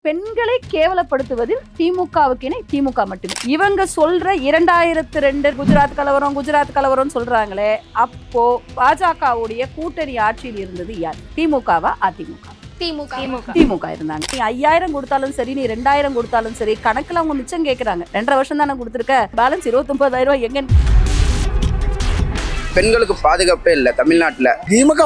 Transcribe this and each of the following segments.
பெண்களை கேவலப்படுத்துவதில் திமுகவுக்கு இணை திமுக மட்டுமே. இவங்க சொல்ற 2002 குஜராத் கலவரம் சொல்றாங்களே, அப்போ பாஜகவுடைய கூட்டணி ஆட்சியில் இருந்தது யார்? திமுகவா அதிமுக? திமுக இருந்தாங்க. நீ 5000 கொடுத்தாலும் சரி, நீ 2000 கொடுத்தாலும் சரி, கணக்குல அவங்க மிச்சம் கேட்கறாங்க. 2.5 வருஷம் தானே கொடுத்துருக்க, பேலன்ஸ் 29,000 எங்க? பெண்களுக்கு பாதுகாப்பே இல்லை தமிழ்நாட்டில். திமுக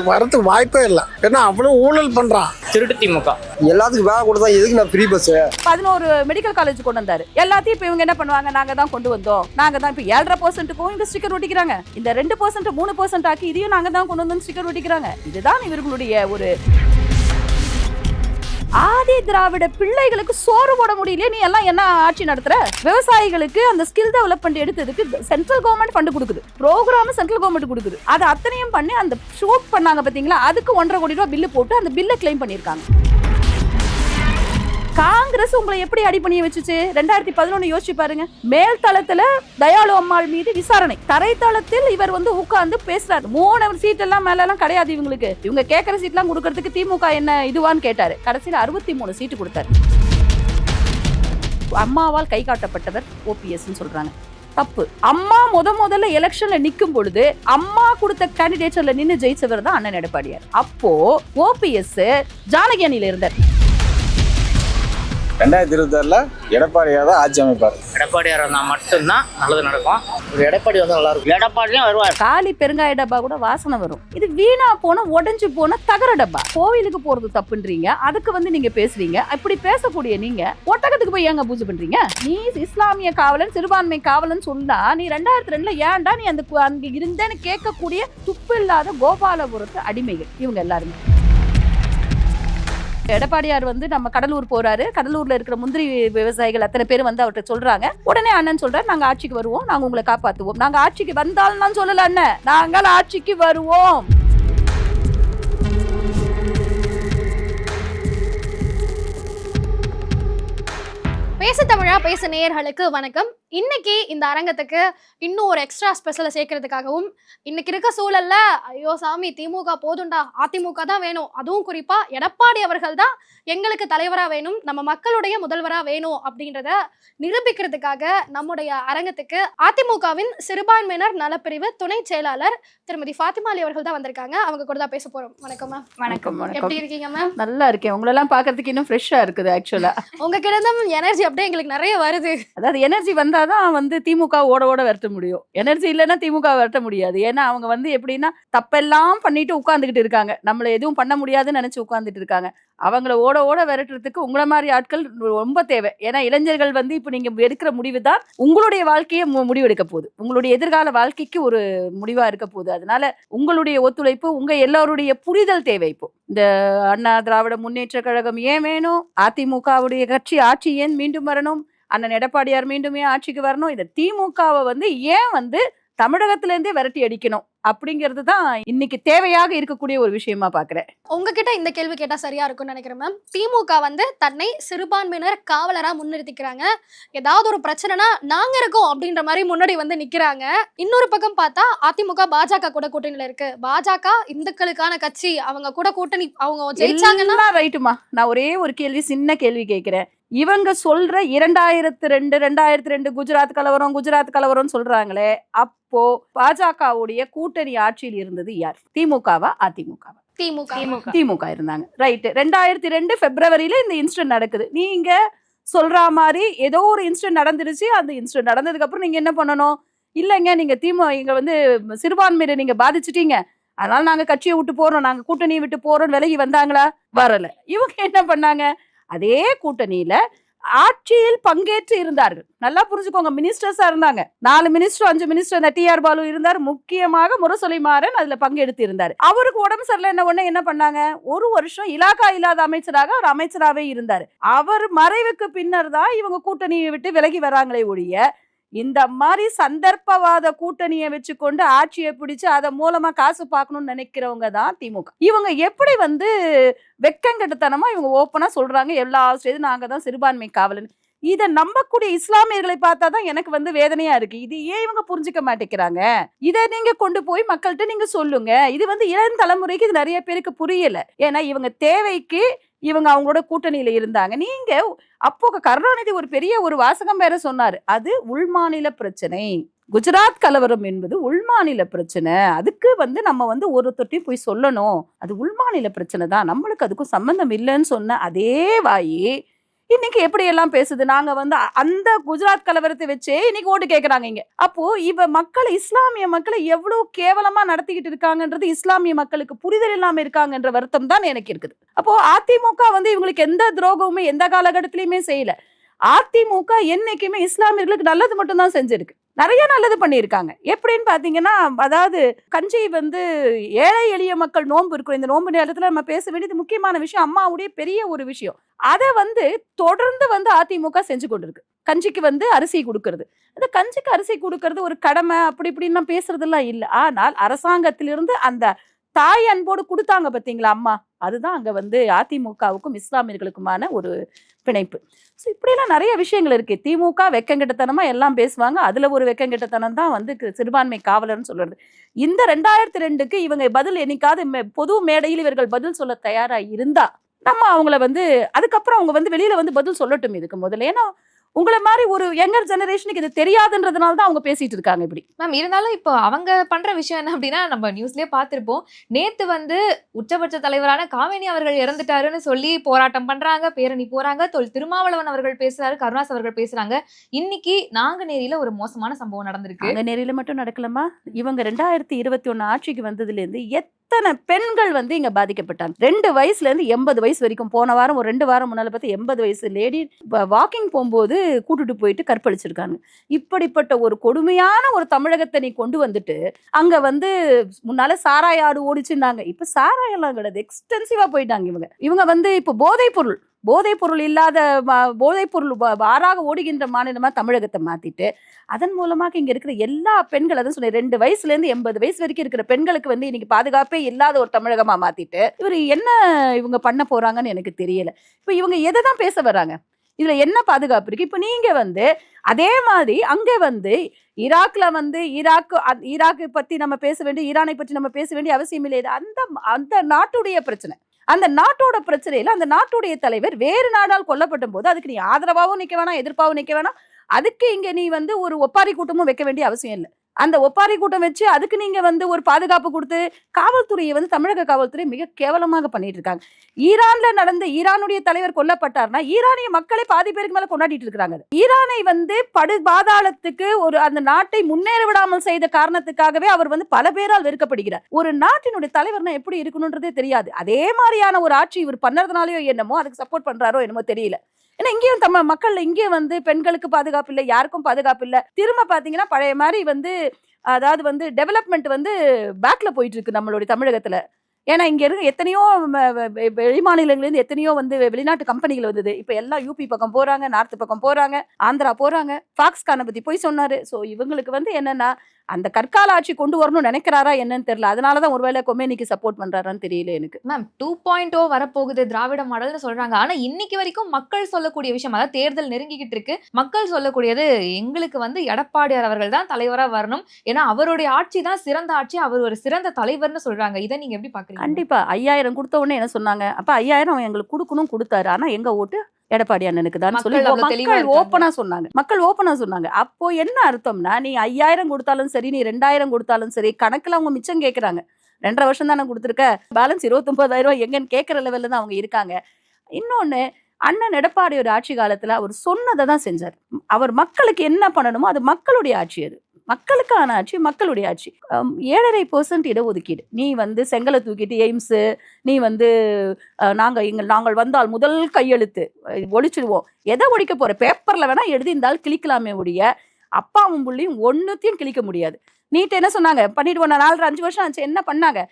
வரதுக்கு வாய்ப்பே இல்லை. ஏன்னா அவ்வளவு ஊழல் பண்றான். திருட்டு திமுக. எல்லாத்துக்கும் வேலை கொடுத்தா எதுக்கு நான் ஃப்ரீ பஸ்? 11 மெடிக்கல் காலேஜ் கொண்டு வந்தாரு. எல்லாத்தையும் இப்ப இவங்க என்ன பண்ணுவாங்க, நாங்க தான் கொண்டு வந்தோம், நாங்க தான். இப்ப 7.5%க்கும் இங்க ஸ்டிக்கர் ஒட்டிக்கிறாங்க. இந்த 2% 3% ஆக்கி இதையும் நாங்க தான் கொண்டு வந்து ஸ்டிக்கர் ஒட்டிக்கிறாங்க. இதுதான் இவர்களுடைய ஒரு ஆதி திராவிட பிள்ளைகளுக்கு சோறு போட முடியல. நீ எல்லாம் என்ன ஆட்சி நடத்துற? விவசாயிகளுக்கு அந்த ஸ்கில் டெவலப்மெண்ட் எடுத்ததுக்கு சென்ட்ரல் கவர்மெண்ட் ஃபண்ட் கொடுக்குது, ப்ரோக்ராம் சென்ட்ரல் கவர்மெண்ட் கொடுக்குது. அது அத்தனையும் பண்ணி அந்த ஷூட் பண்ணாங்க பாத்தீங்களா, அதுக்கு 1.5 கோடி ரூபாய் பில்லு போட்டு அந்த பில்லை கிளைம் பண்ணிருக்காங்க. காங்கிரஸ் உங்களை எப்படி அடி பண்ணி வச்சுச்சு? 2011 யோசிச்சு பாருங்க. மேல் தளத்துல தயாளு அம்மாள் மீது விசாரணை, தரைத்தளத்தில் இவர் உட்கார்ந்து பேசுறாரு. 3 சீட் எல்லாம் மேல எல்லாம் கிடையாது இவங்களுக்கு. இவங்க கேட்கற சீட் எல்லாம் கொடுக்கறதுக்கு திமுக என்ன இதுவான்னு கேட்டாரு. கடைசியில 63 சீட்டு கொடுத்தாரு. அம்மாவால் கை காட்டப்பட்டவர் OPS சொல்றாங்க. தப்பு. அம்மா முதல்ல எலெக்ஷன்ல நிக்கும் பொழுது அம்மா கொடுத்த கேண்டிடேட்ஸ்ல நின்னு ஜெயிச்சவர் தான் அண்ணன் எடப்பாடியார். அப்போ OPS ஜானகி அணியில இருந்தார். 2026 எடப்பாடியார் தான் ஆட்சி அமைப்பார். எடப்பாடியார் வந்தா மட்டும்தான் நல்லது நடக்கும். ஒரு எடப்பாடி வந்தா நல்லா இருக்கும். எடப்பாடியும் வருவார். காலி பெருங்காய டப்பா கூட வாசனை வரும். இது வீணா போன உடைஞ்சு போன தகர டப்பா. கோவிலுக்கு போறது தப்புன்றீங்க, அதுக்கு நீங்க பேசுறீங்க. இப்படி பேசக்கூடிய நீங்க ஒட்டகத்துக்கு போய் ஏங்க பூஜை பண்றீங்க? நீ இஸ்லாமிய காவலன், சிறுபான்மை காவலன் சொன்னா, நீ 2002 ஏன்டா நீ அங்க இருந்தேன்னு கேட்கக்கூடிய துப்பு இல்லாத கோபாலபுரத்து அடிமைகள் இவங்க எல்லாருமே. எடப்பாடியார் நம்ம கடலூர் போறாரு. கடலூர்ல இருக்கிற முந்திரி விவசாயிகள் அத்தனை பேர் அவர்கிட்ட சொல்றாங்க. உடனே அண்ணன் சொல்றாரு, நாங்க ஆட்சிக்கு வருவோம், நாங்க உங்களை காப்பாத்துவோம். நாங்க ஆட்சிக்கு வந்தாலும் நான் சொல்லல அண்ணன், நாங்கள் ஆட்சிக்கு வருவோம். பேச தமிழா பேச நேயர்களுக்கு வணக்கம். இன்னைக்கு இந்த அரங்கத்துக்கு இன்னும் ஒரு எக்ஸ்ட்ரா ஸ்பெஷலை சேர்க்கறதுக்காகவும், இன்னைக்கு இருக்க சூழல்ல ஐயோ சாமி திமுக போதுண்டா, அதிமுக தான் வேணும், அதுவும் குறிப்பா எடப்பாடி அவர்கள் தான் எங்களுக்கு தலைவரா வேணும், நம்ம மக்களுடைய முதல்வரா வேணும் அப்படின்றத நிரூபிக்கிறதுக்காக நம்முடைய அரங்கத்துக்கு அதிமுகவின் சிறுபான்மையினர் நலப்பிரிவு துணை செயலாளர் திருமதி ஃபாத்திமா அலி அவர்கள் தான் வந்திருக்காங்க. அவங்க கூட தான் பேச போறோம். வணக்கம் மேம். வணக்கம். எப்படி இருக்கீங்க மேம்? நல்லா இருக்கேன். உங்களெல்லாம் பாக்குறதுக்கு இன்னும் ஃப்ரெஷ்ஷா இருக்குது. ஆக்சுவலா உங்ககிட்ட எனர்ஜி அப்படியே எங்களுக்கு நிறைய வருது. அதாவது எனர்ஜி வந்தாதான் திமுக ஓட விரட்ட முடியும். எனர்ஜி இல்லைன்னா திமுக விரட்ட முடியாது. ஏன்னா அவங்க எப்படின்னா தப்பெல்லாம் பண்ணிட்டு உட்கார்ந்துகிட்டு இருக்காங்க. நம்மள எதுவும் பண்ண முடியாதுன்னு நினைச்சு உட்கார்ந்துட்டு இருக்காங்க. அவங்கள ஓட விரட்டுறதுக்கு உங்களை மாதிரி ஆட்கள் ரொம்ப தேவை. ஏன்னா இளைஞர்கள் இப்ப நீங்க எடுக்கிற முடிவு தான் உங்களுடைய வாழ்க்கையை முடிவெடுக்க போகுது, உங்களுடைய எதிர்கால வாழ்க்கைக்கு ஒரு முடிவா இருக்க போகுது. அதனால உங்களுடைய ஒத்துழைப்பு, உங்க எல்லாருடைய புரிதல் தேவை. இப்போ இந்த அண்ணா திராவிட முன்னேற்ற கழகம் ஏன் வேணும், அதிமுகவுடைய கட்சி ஆட்சி ஏன் மீண்டும் வரணும், அண்ணன் எடப்பாடியார் மீண்டுமே ஆட்சிக்கு வரணும், இந்த திமுகவை ஏன் தமிழகத்துல இருந்தே விரட்டி அடிக்கணும் அப்படிங்கிறது தான் இன்னைக்கு தேவையாக இருக்கக்கூடிய ஒரு விஷயமா பாக்குறேன். உங்ககிட்ட இந்த கேள்வி கேட்டா சரியா இருக்கும்னு நினைக்கிறேன் மேம். திமுக தன்னை சிறுபான்மையினர் காவலரா முன்னிறுத்திக்கிறாங்க. ஏதாவது ஒரு பிரச்சனைனா நாங்க இருக்கோம் அப்படின்ற மாதிரி முன்னாடி நிக்கிறாங்க. இன்னொரு பக்கம் பார்த்தா அதிமுக பாஜக கூட கூட்டணியில இருக்கு. பாஜக இந்துக்களுக்கான கட்சி, அவங்க கூட கூட்டணி, அவங்க ஜெயிச்சாங்கன்னா ரைட்டுமா. நான் ஒரே ஒரு சின்ன கேள்வி கேட்கிறேன். இவங்க சொல்ற 2002 குஜராத் கலவரம் சொல்றாங்களே, அப்போ பாஜகவுடைய கூட்டணி ஆட்சியில் இருந்தது யார்? திமுகவா அதிமுகவா? திமுக இருந்தாங்க. ரைட். 2002 பிப்ரவரியில இந்த இன்சிடென்ட் நடக்குது. நீங்க சொல்ற மாதிரி ஏதோ ஒரு இன்சிடென்ட் நடந்துருச்சு. அந்த இன்சிடென்ட் நடந்ததுக்கு அப்புறம் நீங்க என்ன பண்ணணும்? இல்லைங்க, நீங்க இங்க சிறுபான்மையை நீங்க பாதிச்சுட்டீங்க, அதனால நாங்க கட்சியை விட்டு போறோம், நாங்க கூட்டணியை விட்டு போறோம், விலகி வந்தாங்களா? வரல. இவங்க என்ன பண்ணாங்க? அதே கூட்டணியில ஆட்சியில் பங்கேற்று இருந்தார்கள். நல்லா புரிஞ்சுக்கோங்க. மினிஸ்டர்ஸா இருந்தாங்க. 4 மினிஸ்டர் 5 மினிஸ்டர். TR பாலு இருந்தார். முக்கியமாக முரசொலி மாறன் அதுல பங்கெடுத்து இருந்தார். அவருக்கு உடம்பு சரியில்லை என்ன பண்ணாங்க? 1 வருஷம் இலாக்கா இல்லாத அமைச்சராக அவர் அமைச்சராகவே இருந்தார். அவர் மறைவுக்கு பின்னர் தான் இவங்க கூட்டணியை விட்டு விலகி வராங்களே ஒழிய, இந்த மாதிரி சந்தர்ப்பவாத கூட்டணியை வச்சுக்கொண்டு ஆட்சியை பிடிச்சு அதன் மூலமா காசு பார்க்கணும்னு நினைக்கிறவங்க தான் திமுக. இவங்க எப்படி வெக்கங்கெட்டுத்தனமா இவங்க ஓப்பனா சொல்றாங்க, எல்லா ஸ்டேஜும் நாங்க தான் சிறுபான்மை காவலன். இதை நம்பக்கூடிய இஸ்லாமியர்களை பார்த்தாதான் எனக்கு வேதனையா இருக்கு. இது ஏன் இவங்க புரிஞ்சுக்க மாட்டேங்கிறாங்க? இதை நீங்க கொண்டு போய் மக்கள்கிட்ட நீங்க சொல்லுங்க. இது இளம் தலைமுறைக்கு இது நிறைய பேருக்கு புரியல. ஏன்னா இவங்க தேவைக்கு இவங்க அவங்களோட கூட்டணியில இருந்தாங்க. நீங்க அப்போ கருணாநிதி ஒரு பெரிய ஒரு வாசகம் வேற சொன்னாரு. அது உள்மாநில பிரச்சனை. குஜராத் கலவரம் என்பது உள்மாநில பிரச்சனை. அதுக்கு நம்ம ஒருத்தர்ட்டையும் போய் சொல்லணும். அது உள்மாநில பிரச்சனை தான். நம்மளுக்கு அதுக்கும் சம்பந்தம் இல்லைன்னு சொன்ன அதே வாயி இன்னைக்கு எப்படி எல்லாம் பேசுது. நாங்க அந்த குஜராத் கலவரத்தை வச்சே இன்னைக்கு ஓட்டு கேட்கறாங்க இங்க. அப்போ மக்களை, இஸ்லாமிய மக்களை எவ்வளவு கேவலமா நடத்திக்கிட்டு இருக்காங்கன்றது இஸ்லாமிய மக்களுக்கு புரிதல் இல்லாம இருக்காங்கன்ற வருத்தம் தான் எனக்கு இருக்குது. அப்போ அதிமுக இவங்களுக்கு எந்த துரோகமுமே எந்த காலகட்டத்திலயுமே செய்யல. அதிமுக என்னைக்குமே இஸ்லாமியர்களுக்கு நல்லது மட்டும் தான் செஞ்சிருக்கு. நிறைய நல்லது பண்ணியிருக்காங்க. எப்படின்னு பாத்தீங்கன்னா, அதாவது கஞ்சி ஏழை எளிய மக்கள் நோன்பு இருக்கும். இந்த நோன்பு நேரத்துல நம்ம பேச வேண்டியது முக்கியமான விஷயம், அம்மாவுடைய பெரிய ஒரு விஷயம். அதை தொடர்ந்து அதிமுக செஞ்சு கொண்டிருக்கு. கஞ்சிக்கு அரிசி கொடுக்கறது, அந்த கஞ்சிக்கு அரிசி கொடுக்கறது ஒரு கடமை அப்படி இப்படின்னு பேசுறதெல்லாம் இல்லை. ஆனால் அரசாங்கத்திலிருந்து அந்த தாய் அன்போடு கொடுத்தாங்க பாத்தீங்களா அம்மா, அதுதான் அங்க அதிமுகவுக்கும் இஸ்லாமியர்களுக்குமான ஒரு பிணைப்பு. ஸோ இப்படியெல்லாம் நிறைய விஷயங்கள் இருக்கு. திமுக வெக்கங்கெட்டத்தனமா எல்லாம் பேசுவாங்க. அதுல ஒரு வெக்கங்கெட்டத்தனம் தான் சிறுபான்மை காவலர்னு சொல்றது. இந்த 2002க்கு இவங்க பதில் என்னைக்காவது பொது மேடையில் இவர்கள் பதில் சொல்ல தயாரா இருந்தா நம்ம அவங்கள அதுக்கப்புறம் அவங்க வெளியில பதில் சொல்லட்டும் இதுக்கு முதல்ல. ஏன்னா உங்களை மாதிரி ஒரு யங்கர் ஜெனரேஷனுக்கு இது தெரியாதுன்றதுனால தான் அவங்க பேசிட்டு இருக்காங்க இப்படி. மேம் இருந்தாலும் இப்போ அவங்க பண்ற விஷயம் என்ன அப்படின்னா, நம்ம நியூஸ்லயே பார்த்திருப்போம். நேத்து உச்சபட்ச தலைவரான காமினி அவர்கள் இறந்துட்டாருன்னு சொல்லி போராட்டம் பண்றாங்க, பேரணி போறாங்க, திருமாவளவன் அவர்கள் பேசுறாரு, கருணாஸ் அவர்கள் பேசுறாங்க. இன்னைக்கு நாங்குநேரியில ஒரு மோசமான சம்பவம் நடந்திருக்கு. நாங்குநேரியில மட்டும் நடக்கலமா, இவங்க 2021 ஆட்சிக்கு வந்ததுல இருந்து எத்தனை பெண்கள் இங்க பாதிக்கப்பட்டாங்க. 2 வயசுல இருந்து 80 வயசு வரைக்கும். போன வாரம் ஒரு 2 வாரம் முன்னால பார்த்து 80 வயசு லேடி வாக்கிங் போகும்போது கூட்டிட்டு போயிட்டு கற்பழிச்சிருக்காங்க. இப்படிப்பட்ட ஒரு கொடுமையான ஒரு தமிழகத்தை நீ கொண்டு வந்துட்டு அங்க முன்னால சாராய ஆடு ஓடிச்சுன்னாங்க. இப்ப சாராயெல்லாம் கிடையாது, எக்ஸ்டென்சிவா போயிட்டாங்க இவங்க இப்ப போதைப் பொருள் இல்லாத போதைப் பொருள் ஆறாக ஓடுகின்ற மாநிலமா தமிழகத்தை மாத்திட்டு அதன் மூலமாக இங்க இருக்கிற எல்லா பெண்கள், அதான் சொன்னேன், 2 வயசுல இருந்து 80 வயசு வரைக்கும் இருக்கிற பெண்களுக்கு இன்னைக்கு பாதுகாப்பே இல்லாத ஒரு தமிழகமா மாத்திட்டு இவங்க பண்ண போறாங்கன்னு எனக்கு தெரியல. இப்ப இவங்க எதை தான் பேச வர்றாங்க? இதுல என்ன பாதுகாப்பு இருக்கு? இப்ப நீங்க அதே மாதிரி அங்க ஈராக்ல ஈராக்கு பத்தி நம்ம பேச வேண்டிய, ஈரானை பற்றி நம்ம பேச வேண்டிய அவசியம் இல்லை. அந்த நாட்டுடைய பிரச்சனை. அந்த நாட்டோட பிரச்சனையில அந்த நாட்டுடைய தலைவர் வேறு நாடால் கொல்லப்பட்ட போது அதுக்கு நீ ஆதரவாகவும் நிக்க வேணாம், எதிர்ப்பாகவும் நிக்க வேணாம். அதுக்கு இங்க நீ ஒரு ஒப்பாரி கூட்டமும் வைக்க வேண்டிய அவசியம் இல்லை. அந்த ஒப்பாரி கூட்டம் வச்சு அதுக்கு நீங்க ஒரு பாதுகாப்பு கொடுத்து காவல்துறையை தமிழக காவல்துறை மிக கேவலமாக பண்ணிட்டு இருக்காங்க. ஈரான்ல நடந்த ஈரானுடைய தலைவர் கொல்லப்பட்டார்னா ஈரானிய மக்களை பாதி பேருக்கு மேல கொண்டாடிட்டு இருக்காங்க. ஈரானை படு பாதாளத்துக்கு அந்த நாட்டை முன்னேற விடாமல் செய்த காரணத்துக்காகவே அவர் பல பேரால் வெறுக்கப்படுகிறார். ஒரு நாட்டினுடைய தலைவர்னா எப்படி இருக்கணும்ன்றதே தெரியாது. அதே மாதிரியான ஒரு ஆட்சி இவர் பண்ணறதுனாலயோ என்னமோ அதுக்கு சப்போர்ட் பண்றாரோ என்னமோ தெரியல. ஏன்னா இங்கேயும் மக்கள் இங்கேயும் பெண்களுக்கு பாதுகாப்பு இல்லை, யாருக்கும் பாதுகாப்பு இல்லை. திரும்ப பாத்தீங்கன்னா பழைய மாதிரி அதாவது டெவலப்மெண்ட் பேக்ல போயிட்டு இருக்கு நம்மளுடைய தமிழகத்துல. ஏன்னா இங்க இருக்க எத்தனையோ வெளி மாநிலங்களிலிருந்து எத்தனையோ வெளிநாட்டு கம்பெனிகள் வந்தது. இப்ப எல்லாம் யூபி பக்கம் போறாங்க, நார்த் பக்கம் போறாங்க, ஆந்திரா போறாங்க. ஃபாக்ஸ்கானை பத்தி போய் சொன்னாரு. சோ இவங்களுக்கு என்னன்னா அந்த கற்கால ஆட்சி கொண்டு வரணும்னு நினைக்கிறாரா என்னன்னு தெரியல. அதனாலதான் ஒருவேளை கொமேனிக்கு சப்போர்ட் பண்றாரான்னு தெரியல எனக்கு. மேம் 2.0 வரப்போகுது திராவிட மாடல்னு சொல்றாங்க. ஆனா இன்னைக்கு வரைக்கும் மக்கள் சொல்லக்கூடிய விஷயம், அதாவது தேர்தல் நெருங்கிக்கிட்டு இருக்கு, மக்கள் சொல்லக்கூடியது எங்களுக்கு எடப்பாடியார் அவர்கள் தான் தலைவரா வரணும், ஏன்னா அவருடைய ஆட்சி தான் சிறந்த ஆட்சி, அவர் ஒரு சிறந்த தலைவர்னு சொல்றாங்க. இதை நீங்க எப்படி பாக்குறீங்க? கண்டிப்பா 5000 கொடுத்த உடனே என்ன சொன்னாங்க, அப்ப 5000 அவன் எங்களுக்கு கொடுக்கணும் கொடுத்தாரு. ஆனா எங்க ஓட்டு எடப்பாடி அண்ணனுக்கு தான் சொல்லி மக்கள் ஓப்பனா சொன்னாங்க. அப்போ என்ன அர்த்தம்னா, நீ 5000 கொடுத்தாலும் சரி, நீ 2000 கொடுத்தாலும் சரி, கணக்குல அவங்க மிச்சம் கேட்கறாங்க. 2.5 வருஷம் தானே கொடுத்துருக்க, பேலன்ஸ் 29,000 எங்கன்னு கேட்கற லெவல்ல தான் அவங்க இருக்காங்க. இன்னொன்னு, அண்ணன் எடப்பாடி ஒரு ஆட்சி காலத்துல அவர் சொன்னதை தான் செஞ்சார். அவர் மக்களுக்கு என்ன பண்ணணுமோ அது மக்களுடைய ஆட்சி, அது மக்களுக்கான ஆட்சி, மக்களுடைய ஆட்சி. 7.5% இடஒதுக்கீடு. நீ செங்கலை தூக்கிட்டு எய்ம்ஸ், நீ நாங்கள் வந்தால் முதல் கையெழுத்து ஒழிச்சிடுவோம். எதை ஒழிக்க போற? பேப்பர்ல வேணா எழுதியிருந்தால் கிளிக்கலாமே ஒழிய அப்பாவும் புள்ளியும் ஒன்னுத்தையும் கிளிக்க முடியாது. நீட்டு என்ன சொன்னாங்க, பண்ணிட்டு போன 4-5 வருஷம் ஆச்சு, என்ன பண்ணாங்க?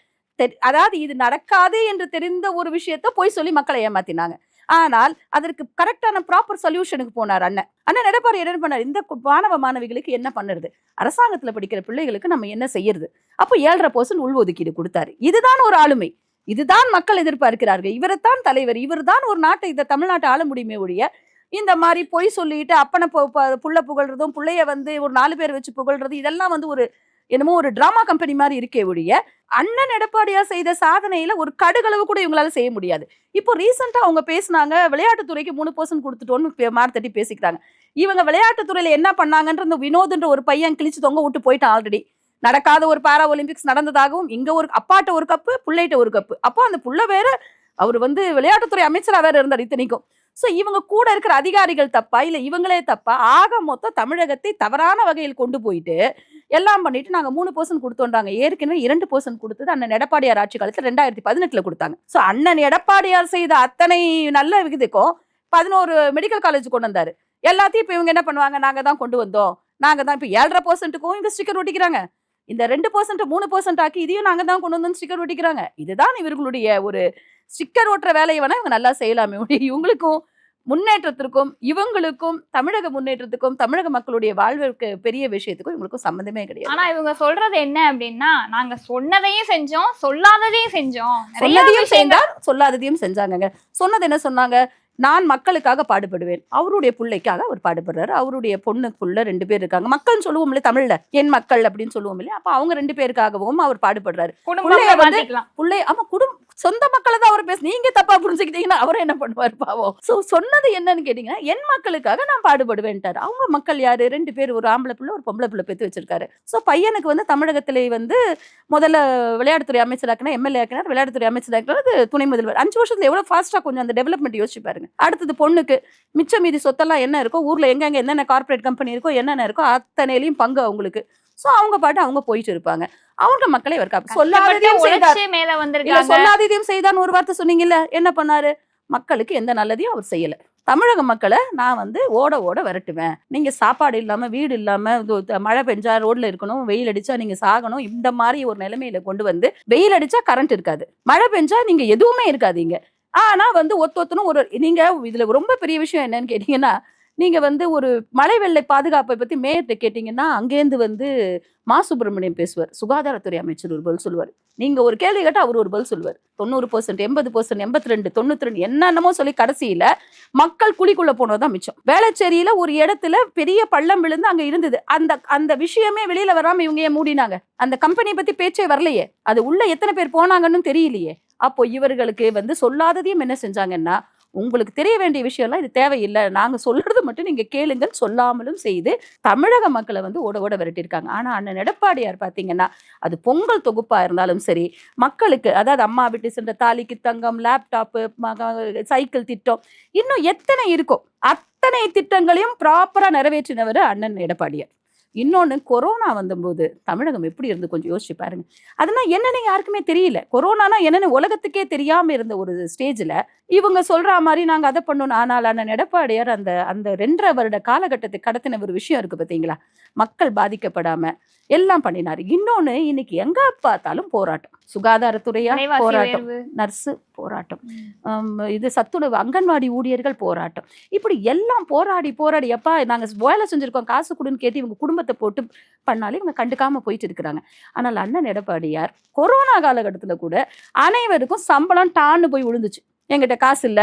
அதாவது இது நடக்காது என்று தெரிந்த ஒரு விஷயத்த போய் சொல்லி மக்களை ஏமாத்தினாங்க. ஆனால் அதற்கு கரெக்டான ப்ராப்பர் சொல்யூஷனுக்கு போனார் அண்ணன் எடப்பாடி. என்ன பண்ணார்? இந்த மாணவ மாணவிகளுக்கு என்ன பண்ணுறது, அரசாங்கத்துல படிக்கிற பிள்ளைகளுக்கு நம்ம என்ன செய்யறது? அப்போ 7.5% உள்ஒதுக்கீடு கொடுத்தாரு. இதுதான் ஒரு ஆளுமை, இதுதான் மக்கள் எதிர்பார்க்கிறார்கள். இவரைத்தான் தலைவர், இவர் தான் ஒரு நாட்டை, இந்த தமிழ்நாட்டை ஆள முடியுமே ஒழிய இந்த மாதிரி பொய் சொல்லிட்டு அப்பனை புள்ள புகழ்றதும், பிள்ளைய ஒரு 4 பேர் வச்சு புகழ்றது, இதெல்லாம் ஒரு என்னமோ ஒரு டிராமா கம்பெனி மாதிரி இருக்கே ஒழிய அண்ணன் எடப்பாடியார் செய்த சாதனையில ஒரு கடுகளவு கூட இவங்களால செய்ய முடியாது. இப்போ ரீசெண்டா அவங்க பேசினாங்க, விளையாட்டுத்துறைக்கு 3% கொடுத்துட்டோன்னு மார்த்தட்டி பேசிக்கிறாங்க. இவங்க விளையாட்டுத்துறையில என்ன பண்ணாங்கன்ற இந்த வினோத்ன்ற ஒரு பையன் கிழிச்சு தொங்க விட்டு போயிட்டான். ஆல்ரெடி நடக்காத ஒரு பாரா ஒலிம்பிக்ஸ் நடந்ததாகவும், இங்க ஒரு அப்பாட்ட ஒரு கப்பு புள்ளைகிட்ட ஒரு கப்பு. அப்போ அந்த புள்ள வேற அவர் விளையாட்டுத்துறை அமைச்சரா வேற இருந்தார் இத்தனைக்கும். சோ இவங்க கூட இருக்கிற அதிகாரிகள் தப்பா இல்ல இவங்களே தப்பா? ஆக மொத்தம் தமிழகத்தை தவறான வகையில் கொண்டு போயிட்டு எல்லாம் பண்ணிட்டு நாங்க 3% கொடுத்தோன்றாங்க. ஏற்கனவே 2% கொடுத்தது அண்ணன் எடப்பாடியார் ஆட்சி காலத்துல 2018 கொடுத்தாங்க. சோ அண்ணன் எடப்பாடியார் செய்த அத்தனை நல்ல விகிதக்கும் 11 மெடிக்கல் காலேஜ் கொண்டு வந்தாரு. எல்லாத்தையும் இப்ப இவங்க என்ன பண்ணுவாங்க, நாங்க தான் கொண்டு வந்தோம், நாங்க தான். இப்ப 7.5%க்கும் இவங்க ஸ்டிக்கர் ஒட்டிக்கிறாங்க. இந்த 2% 3% ஆக்கி இதையும் நாங்க தான் கொண்டு வந்து ஸ்டிக்கர் ஒட்டிக்கிறாங்க. இதுதான் இவர்களுடைய ஒரு ஸ்டிக்கர் ஓட்டுற வேலையை வேணா இவங்க நல்லா செய்யலாமே. இவங்களுக்கும் முன்னேற்றத்திற்கும் இவங்களுக்கும் தமிழக முன்னேற்றத்துக்கும் தமிழக மக்களுடைய வாழ்வுக்கு பெரிய விஷயத்துக்கும் இவங்களுக்கும் சம்பந்தமே கிடையாது. ஆனா இவங்க சொல்றது என்ன அப்படின்னா, நாங்க சொன்னதையும் செஞ்சோம், சொல்லாததையும் செஞ்சோம், சொன்னதையும் செய்தார், சொல்லாததையும் செஞ்சாங்க. சொன்னது என்ன சொன்னாங்க, நான் மக்களுக்காக பாடுபடுவேன். அவருடைய பிள்ளைக்காக அவர் பாடுபடுறாரு. அவருடைய பொண்ணுக்குள்ள 2 பேர் இருக்காங்க. மக்கள்னு சொல்லுவோம் இல்லையா தமிழ்ல, என் மக்கள் அப்படின்னு சொல்லுவோம் இல்லையா. அப்ப அவங்க 2 பேருக்காகவும் அவர் பாடுபடுறாரு. பிள்ளை ஆமா சொந்த மக்களை தான் அவர் நீங்க தப்பா புரிஞ்சுக்கிட்டீங்கன்னா அவரை என்ன பண்ணுவார் பாவம். சோ சொன்னது என்னன்னு கேட்டீங்கன்னா, என் மக்களுக்காக நான் பாடுபடுவேன்ட்டாரு. அவங்க மக்கள் யாரு, 2 பேர், ஒரு ஆம்பளை பிள்ளை ஒரு பொம்பளை பிள்ளை பெற்று வச்சிருக்காரு. சோ பையனுக்கு தமிழகத்திலே முதல்ல விளையாட்டுத்துறை அமைச்சராக்கினா, எம்எல்ஏ ஆக்கினார், விளையாட்டுத்துறை அமைச்சராக்கினார், துணை முதல்வர். 5 வருஷத்துல எவ்வளவு ஃபாஸ்டா கொஞ்சம் அந்த டெவலப்மெண்ட் யோசிச்சு பாருங்க. அடுத்தது பொண்ணுக்கு மிச்ச மீதி சொத்தெல்லாம் என்ன இருக்கோ, ஊர்ல எங்க என்னென்ன கார்பரேட் கம்பெனி இருக்கோ, என்னென்ன இருக்கோ அத்தனையிலையும் பங்கு அவங்களுக்கு. சோ அவங்க பாட்டு அவங்க போயிட்டு இருப்பாங்க. அவங்க மக்களை சொல்லாததையும் செய்தான்னு ஒரு வார்த்தை சொன்னீங்கல்ல, என்ன பண்ணாரு, மக்களுக்கு எந்த நல்லதையும் அவர் செய்யல. தமிழக மக்களை நான் ஓட ஓட விரட்டுவேன், நீங்க சாப்பாடு இல்லாம வீடு இல்லாம மழை பெஞ்சா ரோட்ல இருக்கணும், வெயில் அடிச்சா நீங்க சாகணும், இந்த மாதிரி ஒரு நிலைமையில கொண்டு வெயில் அடிச்சா கரண்ட் இருக்காது, மழை பெஞ்சா நீங்க எதுவுமே இருக்காதீங்க. ஆனா ஒத்தொத்தனும் ஒரு நீங்க இதுல ரொம்ப பெரிய விஷயம் என்னன்னு கேட்டீங்கன்னா, நீங்க ஒரு மழை வெள்ளை பாதுகாப்பை பத்தி மேயர்கிட்ட கேட்டீங்கன்னா அங்கேருந்து மா சுப்பிரமணியம் பேசுவார், சுகாதாரத்துறை அமைச்சர் ஒரு பதில் சொல்லுவார். நீங்க ஒரு கேள்வி கேட்டா அவர் ஒரு பதில் சொல்லுவார். 90%, 80%, 82, 92 என்னென்னமோ சொல்லி கடைசியில மக்கள் குழிக்குள்ள போனதுதான் மிச்சம். வேளச்சேரியில ஒரு இடத்துல பெரிய பள்ளம் விழுந்து அங்க இருந்தது. அந்த விஷயமே வெளியில வராம இவங்க ஏன் மூடினாங்க? அந்த கம்பெனியை பத்தி பேச்சே வரலையே, அது உள்ள எத்தனை பேர் போனாங்கன்னு தெரியலையே. அப்போ இவர்களுக்கு சொல்லாததையும் என்ன செஞ்சாங்கன்னா, உங்களுக்கு தெரிய வேண்டிய விஷயம்லாம் இது தேவையில்லை, நாங்க சொல்றது மட்டும் நீங்க கேளுங்கள் சொல்லாமலும் செய்து தமிழக மக்களை ஓட ஓட விரட்டியிருக்காங்க. ஆனா அண்ணன் எடப்பாடியார் பாத்தீங்கன்னா, அது பொங்கல் தொகுப்பா இருந்தாலும் சரி, மக்களுக்கு அதாவது அம்மா வீட்டு சென்ற தாலிக்கு தங்கம், லேப்டாப்பு, சைக்கிள் திட்டம், இன்னும் எத்தனை இருக்கோ அத்தனை திட்டங்களையும் ப்ராப்பரா நிறைவேற்றினவர் அண்ணன் எடப்பாடியார். இன்னொன்னு, கொரோனா வந்தபோது தமிழகம் எப்படி இருந்து கொஞ்சம் யோசிச்சு பாருங்க. அதெல்லாம் என்னன்னு யாருக்குமே தெரியல. கொரோனானா என்னன்னு உலகத்துக்கே தெரியாம இருந்த ஒரு ஸ்டேஜ்ல இவங்க சொல்ற மாதிரி நாங்க அதை பண்ணணும். ஆனால் அண்ணன் எடப்பாடியார் அந்த 2.5 வருட காலகட்டத்தை கடத்தின ஒரு விஷயம் இருக்கு பாத்தீங்களா, மக்கள் பாதிக்கப்படாம எல்லாம் பண்ணினாரு. இன்னொன்னு, இன்னைக்கு எங்க பார்த்தாலும் போராட்டம், சுகாதாரத்துறையா போராட்டம், நர்ஸு போராட்டம், இது சத்துணவு அங்கன்வாடி ஊழியர்கள் போராட்டம், இப்படி எல்லாம் போராடி எப்பா நாங்க வேலை செஞ்சிருக்கோம் காசு கொடுன்னு கேட்டு இவங்க குடும்பத்தை போட்டு பண்ணாலே இவங்க கண்டுக்காம போயிட்டு இருக்கிறாங்க. ஆனால் அண்ணன் எடப்பாடியார் கொரோனா காலகட்டத்துல கூட அனைவருக்கும் சம்பளம் டான்னு போய் விழுந்துச்சு. எங்கிட்ட காசு இல்ல,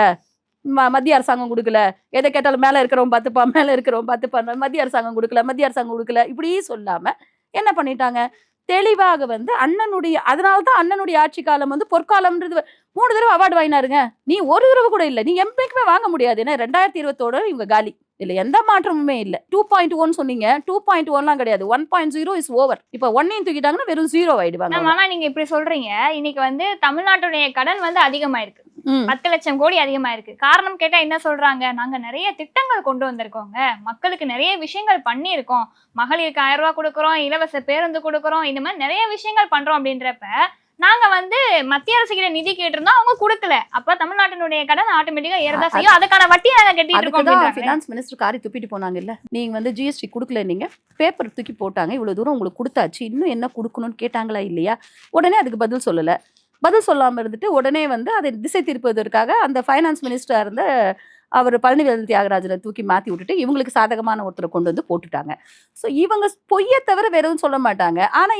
மத்திய அரசாங்கம் கொடுக்கல, எதை கேட்டாலும் மேல இருக்கிறவன் பார்த்துப்பா, மேல இருக்கிறவன் பார்த்துப்பா, மத்திய அரசாங்கம் கொடுக்கல, இப்படி சொல்லாம என்ன பண்ணிட்டாங்க, தெளிவாக அண்ணனுடைய, அதனால்தான் அண்ணனுடைய ஆட்சி காலம் பொற்காலம்ன்றது 3 தடவை அவார்டு வாங்கினாருங்க. நீ ஒரு தடவை கூட இல்லை, நீ எம்பிக்குமே வாங்க முடியாது. ஏன்னா 2020 இவங்க காலி, இல்ல எந்த மாற்றமுமே இல்ல. 2.1 சொன்னீங்க, 2.1 கிடையாது, 1.0 இஸ் ஓவர். இப்ப 1 தூக்கிட்டாங்கன்னா வெறும் 0 ஆயிடுவாங்க. ஆனா நீங்க இப்படி சொல்றீங்க, இன்னைக்கு தமிழ்நாட்டுடைய கடன் அதிகமாயிருக்கு, 10 லட்சம் கோடி அதிகமாயிருக்கு. காரணம் கேட்டா என்ன சொல்றாங்க, நாங்க நிறைய திட்டங்கள் கொண்டு வந்திருக்கோங்க, மக்களுக்கு நிறைய விஷயங்கள் பண்ணியிருக்கோம், மகளிருக்கு 1000 ரூபாய் கொடுக்குறோம், இலவச பேருந்து கொடுக்குறோம், இந்த மாதிரி நிறைய விஷயங்கள் பண்றோம். அப்படின்றப்ப நாங்க மத்திய அரசு கிட்ட நிதி கேட்டிருந்தோம், அவங்க கொடுக்கல. அப்ப தமிழ்நாட்டினுடைய கடன் ஆட்டோமேட்டிக்கா ஏறதா செய்யும், அதுக்கான வட்டி நாங்க கட்டிட்டு இருக்கோம். ஃபினான்ஸ் மினிஸ்டர் காரி துப்பிட்டு போனாங்க இல்ல, நீங்க ஜிஎஸ்டி கொடுக்கல, நீங்க பேப்பர் தூக்கி போட்டாங்க, இவ்வளவு தூரம் உங்களுக்கு கொடுத்தாச்சு, இன்னும் என்ன கொடுக்கணும்னு கேட்டாங்களா இல்லையா? உடனே அதுக்கு பதில் சொல்லல. பதில் சொல்லாம இருந்துட்டு உடனே அதை திசை திருப்பதற்காக அந்த ஃபைனான்ஸ் மினிஸ்டரா இருந்த அவர் பழனிவேல் தியாகராஜனை தூக்கி மாத்தி விட்டுட்டு இவங்களுக்கு சாதகமான ஒருத்தரை கொண்டு போட்டுட்டாங்க. ஸோ இவங்க பொய்யை தவிர வேற எதுவும் சொல்ல மாட்டாங்க. ஆனா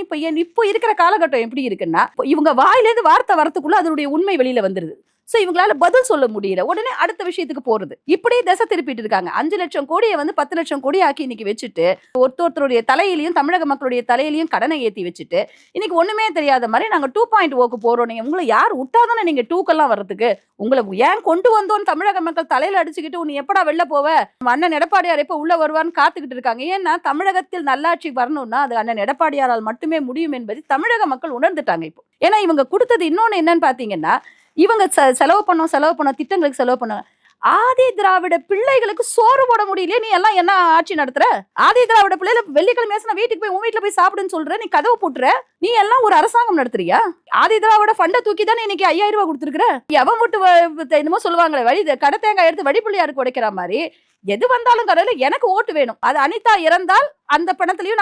இப்போ இருக்கிற காலகட்டம் எப்படி இருக்குன்னா, இவங்க வாயிலேருந்து வார்த்தை வரத்துக்குள்ள அதனுடைய உண்மை வெளியில வந்துருது. சோ இவங்களால பதில் சொல்ல முடியல. உடனே அடுத்த விஷயத்துக்கு போறது. இப்படி திசை திருப்பிட்டு இருக்காங்க. 5 லட்சம் கோடியை வந்து 10 லட்சம் கோடி ஆக்கி இன்னைக்கு வச்சுட்டு ஒருத்தருடைய தலையிலையும் தமிழக மக்களுடைய தலையிலையும் கடனை ஏத்தி வச்சுட்டு இன்னைக்கு ஒண்ணுமே தெரியாத மாதிரி நாங்க 2.0க்கு போறோம். நீங்க உங்களை யார் விட்டாதானே நீங்க 2க்கெல்லாம் வர்றதுக்கு? உங்களை ஏன் கொண்டு வந்தோன்னு தமிழக மக்கள் தலையில அடிச்சுக்கிட்டு நீ எப்படா வெளில போவ, அண்ணன் எடப்பாடியார் எப்ப உள்ள வருவான்னு காத்துக்கிட்டு இருக்காங்க. ஏன்னா தமிழகத்தில் நல்லாட்சி வரணும்னா அது அண்ணன் எடப்பாடியாரால் மட்டுமே முடியும் என்பது தமிழக மக்கள் உணர்ந்துட்டாங்க இப்போ. ஏன்னா இவங்க கொடுத்தது இன்னொன்னு என்னன்னு பாத்தீங்கன்னா, இவங்க செலவு பண்ண திட்டங்களுக்கு செலவு பண்ண ஆதி திராவிட பிள்ளைகளுக்கு சோறு போட முடியலையே, நீ எல்லாம் என்ன ஆட்சி நடத்துற? ஆதி திராவிட பிள்ளைல வெள்ளிக்கிழமை நான் வீட்டுக்கு போய் உன் வீட்டுல போய் சாப்பிடுன்னு சொல்ற, நீ கதவு போட்டுற, நீ எல்லாம் ஒரு அரசாங்கம் நடத்துறியா? ஆதி திராவிட ஃபண்டை தூக்கி தானே இன்னைக்கு 5000 ரூபாய் கொடுத்துருக்குற. எவன் விட்டு என்னமோ சொல்லுவாங்களே, வழி கடை தேங்காய் எடுத்து வடிப்புள்ளியாருக்கு உடைக்கிற மாதிரி எது வந்தாலும் கரையில எனக்கு ஓட்டு வேணும். அது அனிதா இறந்தால் அந்த பணத்திலையும்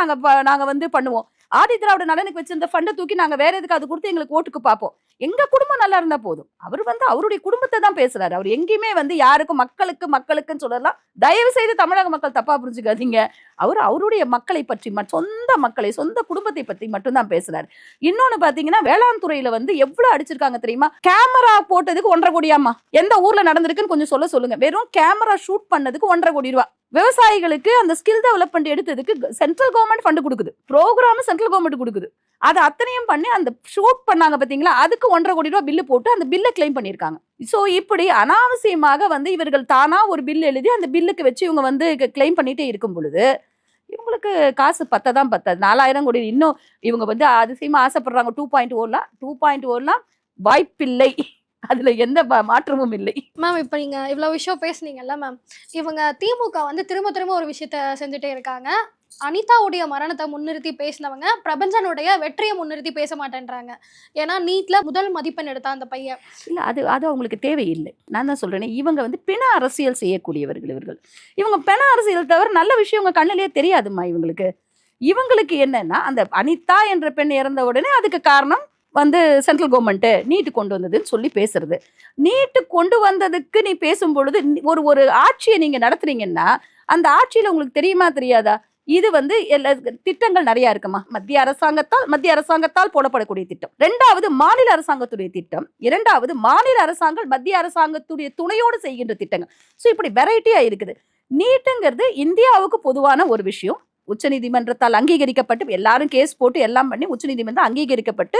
நாங்க வந்து பண்ணுவோம். ஆதி திராவிட நலனுக்கு வச்சிருந்த ஃபண்டை தூக்கி நாங்க வேற எதுக்கு அது கொடுத்து எங்களுக்கு ஓட்டுக்கு பார்ப்போம். எங்க குடும்பம் நல்லா இருந்தா போதும். அவர் வந்து அவருடைய குடும்பத்தை தான் பேசுறாரு. அவர் எங்கேயுமே வந்து யாருக்கும் மக்களுக்குன்னு சொல்லலாம். தயவு செய்து தமிழக மக்கள் தப்பா புரிஞ்சுக்காதீங்க. அவர் அவருடைய மக்களை பற்றி சொந்த குடும்பத்தை பற்றி மட்டும்தான் பேசுறாரு. இன்னொன்னு பாத்தீங்கன்னா, வேளாண் துறையில வந்து எவ்வளவு அடிச்சிருக்காங்க தெரியுமா? கேமரா போட்டதுக்கு 1.5 கோடியாமா? எந்த ஊர்ல நடந்திருக்குன்னு கொஞ்சம் சொல்லுங்க. வெறும் கேமரா ஷூட் பண்ணதுக்கு 1.5 கோடி ரூபாய். விவசாயிகளுக்கு அந்த ஸ்கில் டெவலப்மெண்ட் எடுத்ததுக்கு சென்ட்ரல் கவர்மெண்ட் ஃபண்ட் கொடுக்குது, ப்ரோக்ராம் சென்ட்ரல் கவர்மெண்ட் கொடுக்குது. அது அத்தனையும் பண்ணி அந்த ஷூட் பண்ணாங்க பாத்தீங்களா, அதுக்கு 1.5 கோடி ரூபாய் பில்லு போட்டு அந்த பில்லை கிளைம் பண்ணியிருக்காங்க. சோ இப்படி அனாவசியமாக வந்து இவர்கள் தானா ஒரு பில் எழுதி அந்த பில்லுக்கு வச்சு இவங்க வந்து கிளைம் பண்ணிட்டே இருக்கும் பொழுது இவங்களுக்கு காசு பத்தாது. 4000 கோடி இன்னும் இவங்க வந்து அதிசயமா ஆசைப்படுறாங்க. 2.0லாம் வாய்ப்பில்லை. அதுல எந்த மாற்றமும் இல்லை. மேம் இப்ப நீங்க இவ்வளவு விஷயம் பேசுனீங்கல்ல மேம், இவங்க திமுக வந்து திரும்ப ஒரு விஷயத்த செஞ்சுட்டே இருக்காங்க. அனிதாவுடைய மரணத்தை முன்னிறுத்தி பேசினவங்க பிரபஞ்சனுடைய வெற்றியை முன்னிறுத்தி பேச மாட்டேன்றாங்க. ஏன்னா நீட்ல முதல் மதிப்பெண் எடுத்த அந்த பையன் இல்ல, அது அவங்களுக்கு தேவையில்லை. நான் தான் சொல்றேன், இவங்க வந்து பிண அரசியல் செய்யக்கூடியவர்கள். இவங்க பிண அரசியல் தவிர நல்ல விஷயம் உங்க கண்ணிலேயே தெரியாதுமா இவங்களுக்கு என்னன்னா, அந்த அனிதா என்ற பெண் இறந்த உடனே அதுக்கு காரணம் வந்து சென்ட்ரல் கவர்மெண்ட் நீட்டு கொண்டு வந்ததுன்னு சொல்லி பேசுறது. நீட்டு கொண்டு வந்ததுக்கு நீ பேசும் பொழுது ஒரு ஆட்சியை நீங்க நடத்துறீங்கன்னா அந்த ஆட்சியில உங்களுக்கு தெரியுமா தெரியாதா? இது வந்து திட்டங்கள் நிறைய இருக்குமா? மத்திய அரசாங்கத்தால் போடப்படக்கூடிய திட்டம். 2வது மாநில அரசாங்கத்துடைய திட்டம். 2வது மாநில அரசாங்கம் மத்திய அரசாங்கத்துடைய துணையோடு செய்கின்ற திட்டங்கள். சோ இப்படி வெரைட்டியா இருக்குது. நீட்டுங்கிறது இந்தியாவுக்கு பொதுவான ஒரு விஷயம். உச்சநீதிமன்றத்தால் அங்கீகரிக்கப்பட்டு எல்லாரும் கேஸ் போட்டு எல்லாம் பண்ணி உச்சநீதிமன்றம் அங்கீகரிக்கப்பட்டு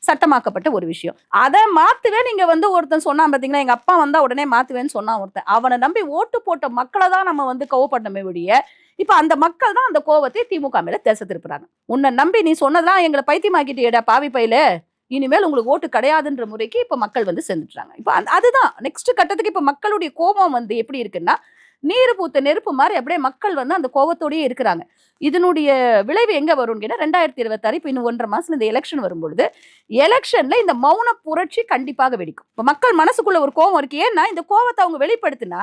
சட்டமாக்கப்பட்ட ஒரு விஷயம். அதை மாத்துவேன் நீங்க வந்து ஒருத்தன் சொன்னான் பாத்தீங்களா, எங்க அப்பா வந்தா உடனே மாத்துவேன்னு சொன்னான் ஒருத்தன். அவனை நம்பி ஓட்டு போட்ட மக்களை தான் நம்ம வந்து கோவப்படணுமே ஒழிய, இப்ப அந்த மக்கள் தான் அந்த கோவத்தை திமுக மேல திசை திருப்புறாங்க. உன்னை நம்பி நீ சொன்னதெல்லாம் எங்களை பைத்தியமாக்கிட்டேடா பாவி பையில, இனிமேல் உங்களுக்கு ஓட்டு கிடையாதுன்ற முறைக்கு இப்ப மக்கள் வந்து சேர்ந்துட்டாங்க. இப்ப அதுதான் நெக்ஸ்ட் கட்டத்துக்கு. இப்ப மக்களுடைய கோபம் வந்து எப்படி இருக்குன்னா, நீர் பூத்த நெருப்பு மாதிரி அப்படியே மக்கள் வந்து அந்த கோபத்தோடயே இருக்கிறாங்க. இதனுடைய விளைவு எங்க வரும்னு கேட்டா 2026 இப்ப இன்னும் 1.5 மாசத்துல இந்த எலெக்ஷன் வரும்பொழுது எலெக்ஷன்ல இந்த மௌன புரட்சி கண்டிப்பாக வெடிக்கும். இப்ப மக்கள் மனசுக்குள்ள ஒரு கோபம் இருக்கு. ஏன்னா இந்த கோபத்தை அவங்க வெளிப்படுத்தினா,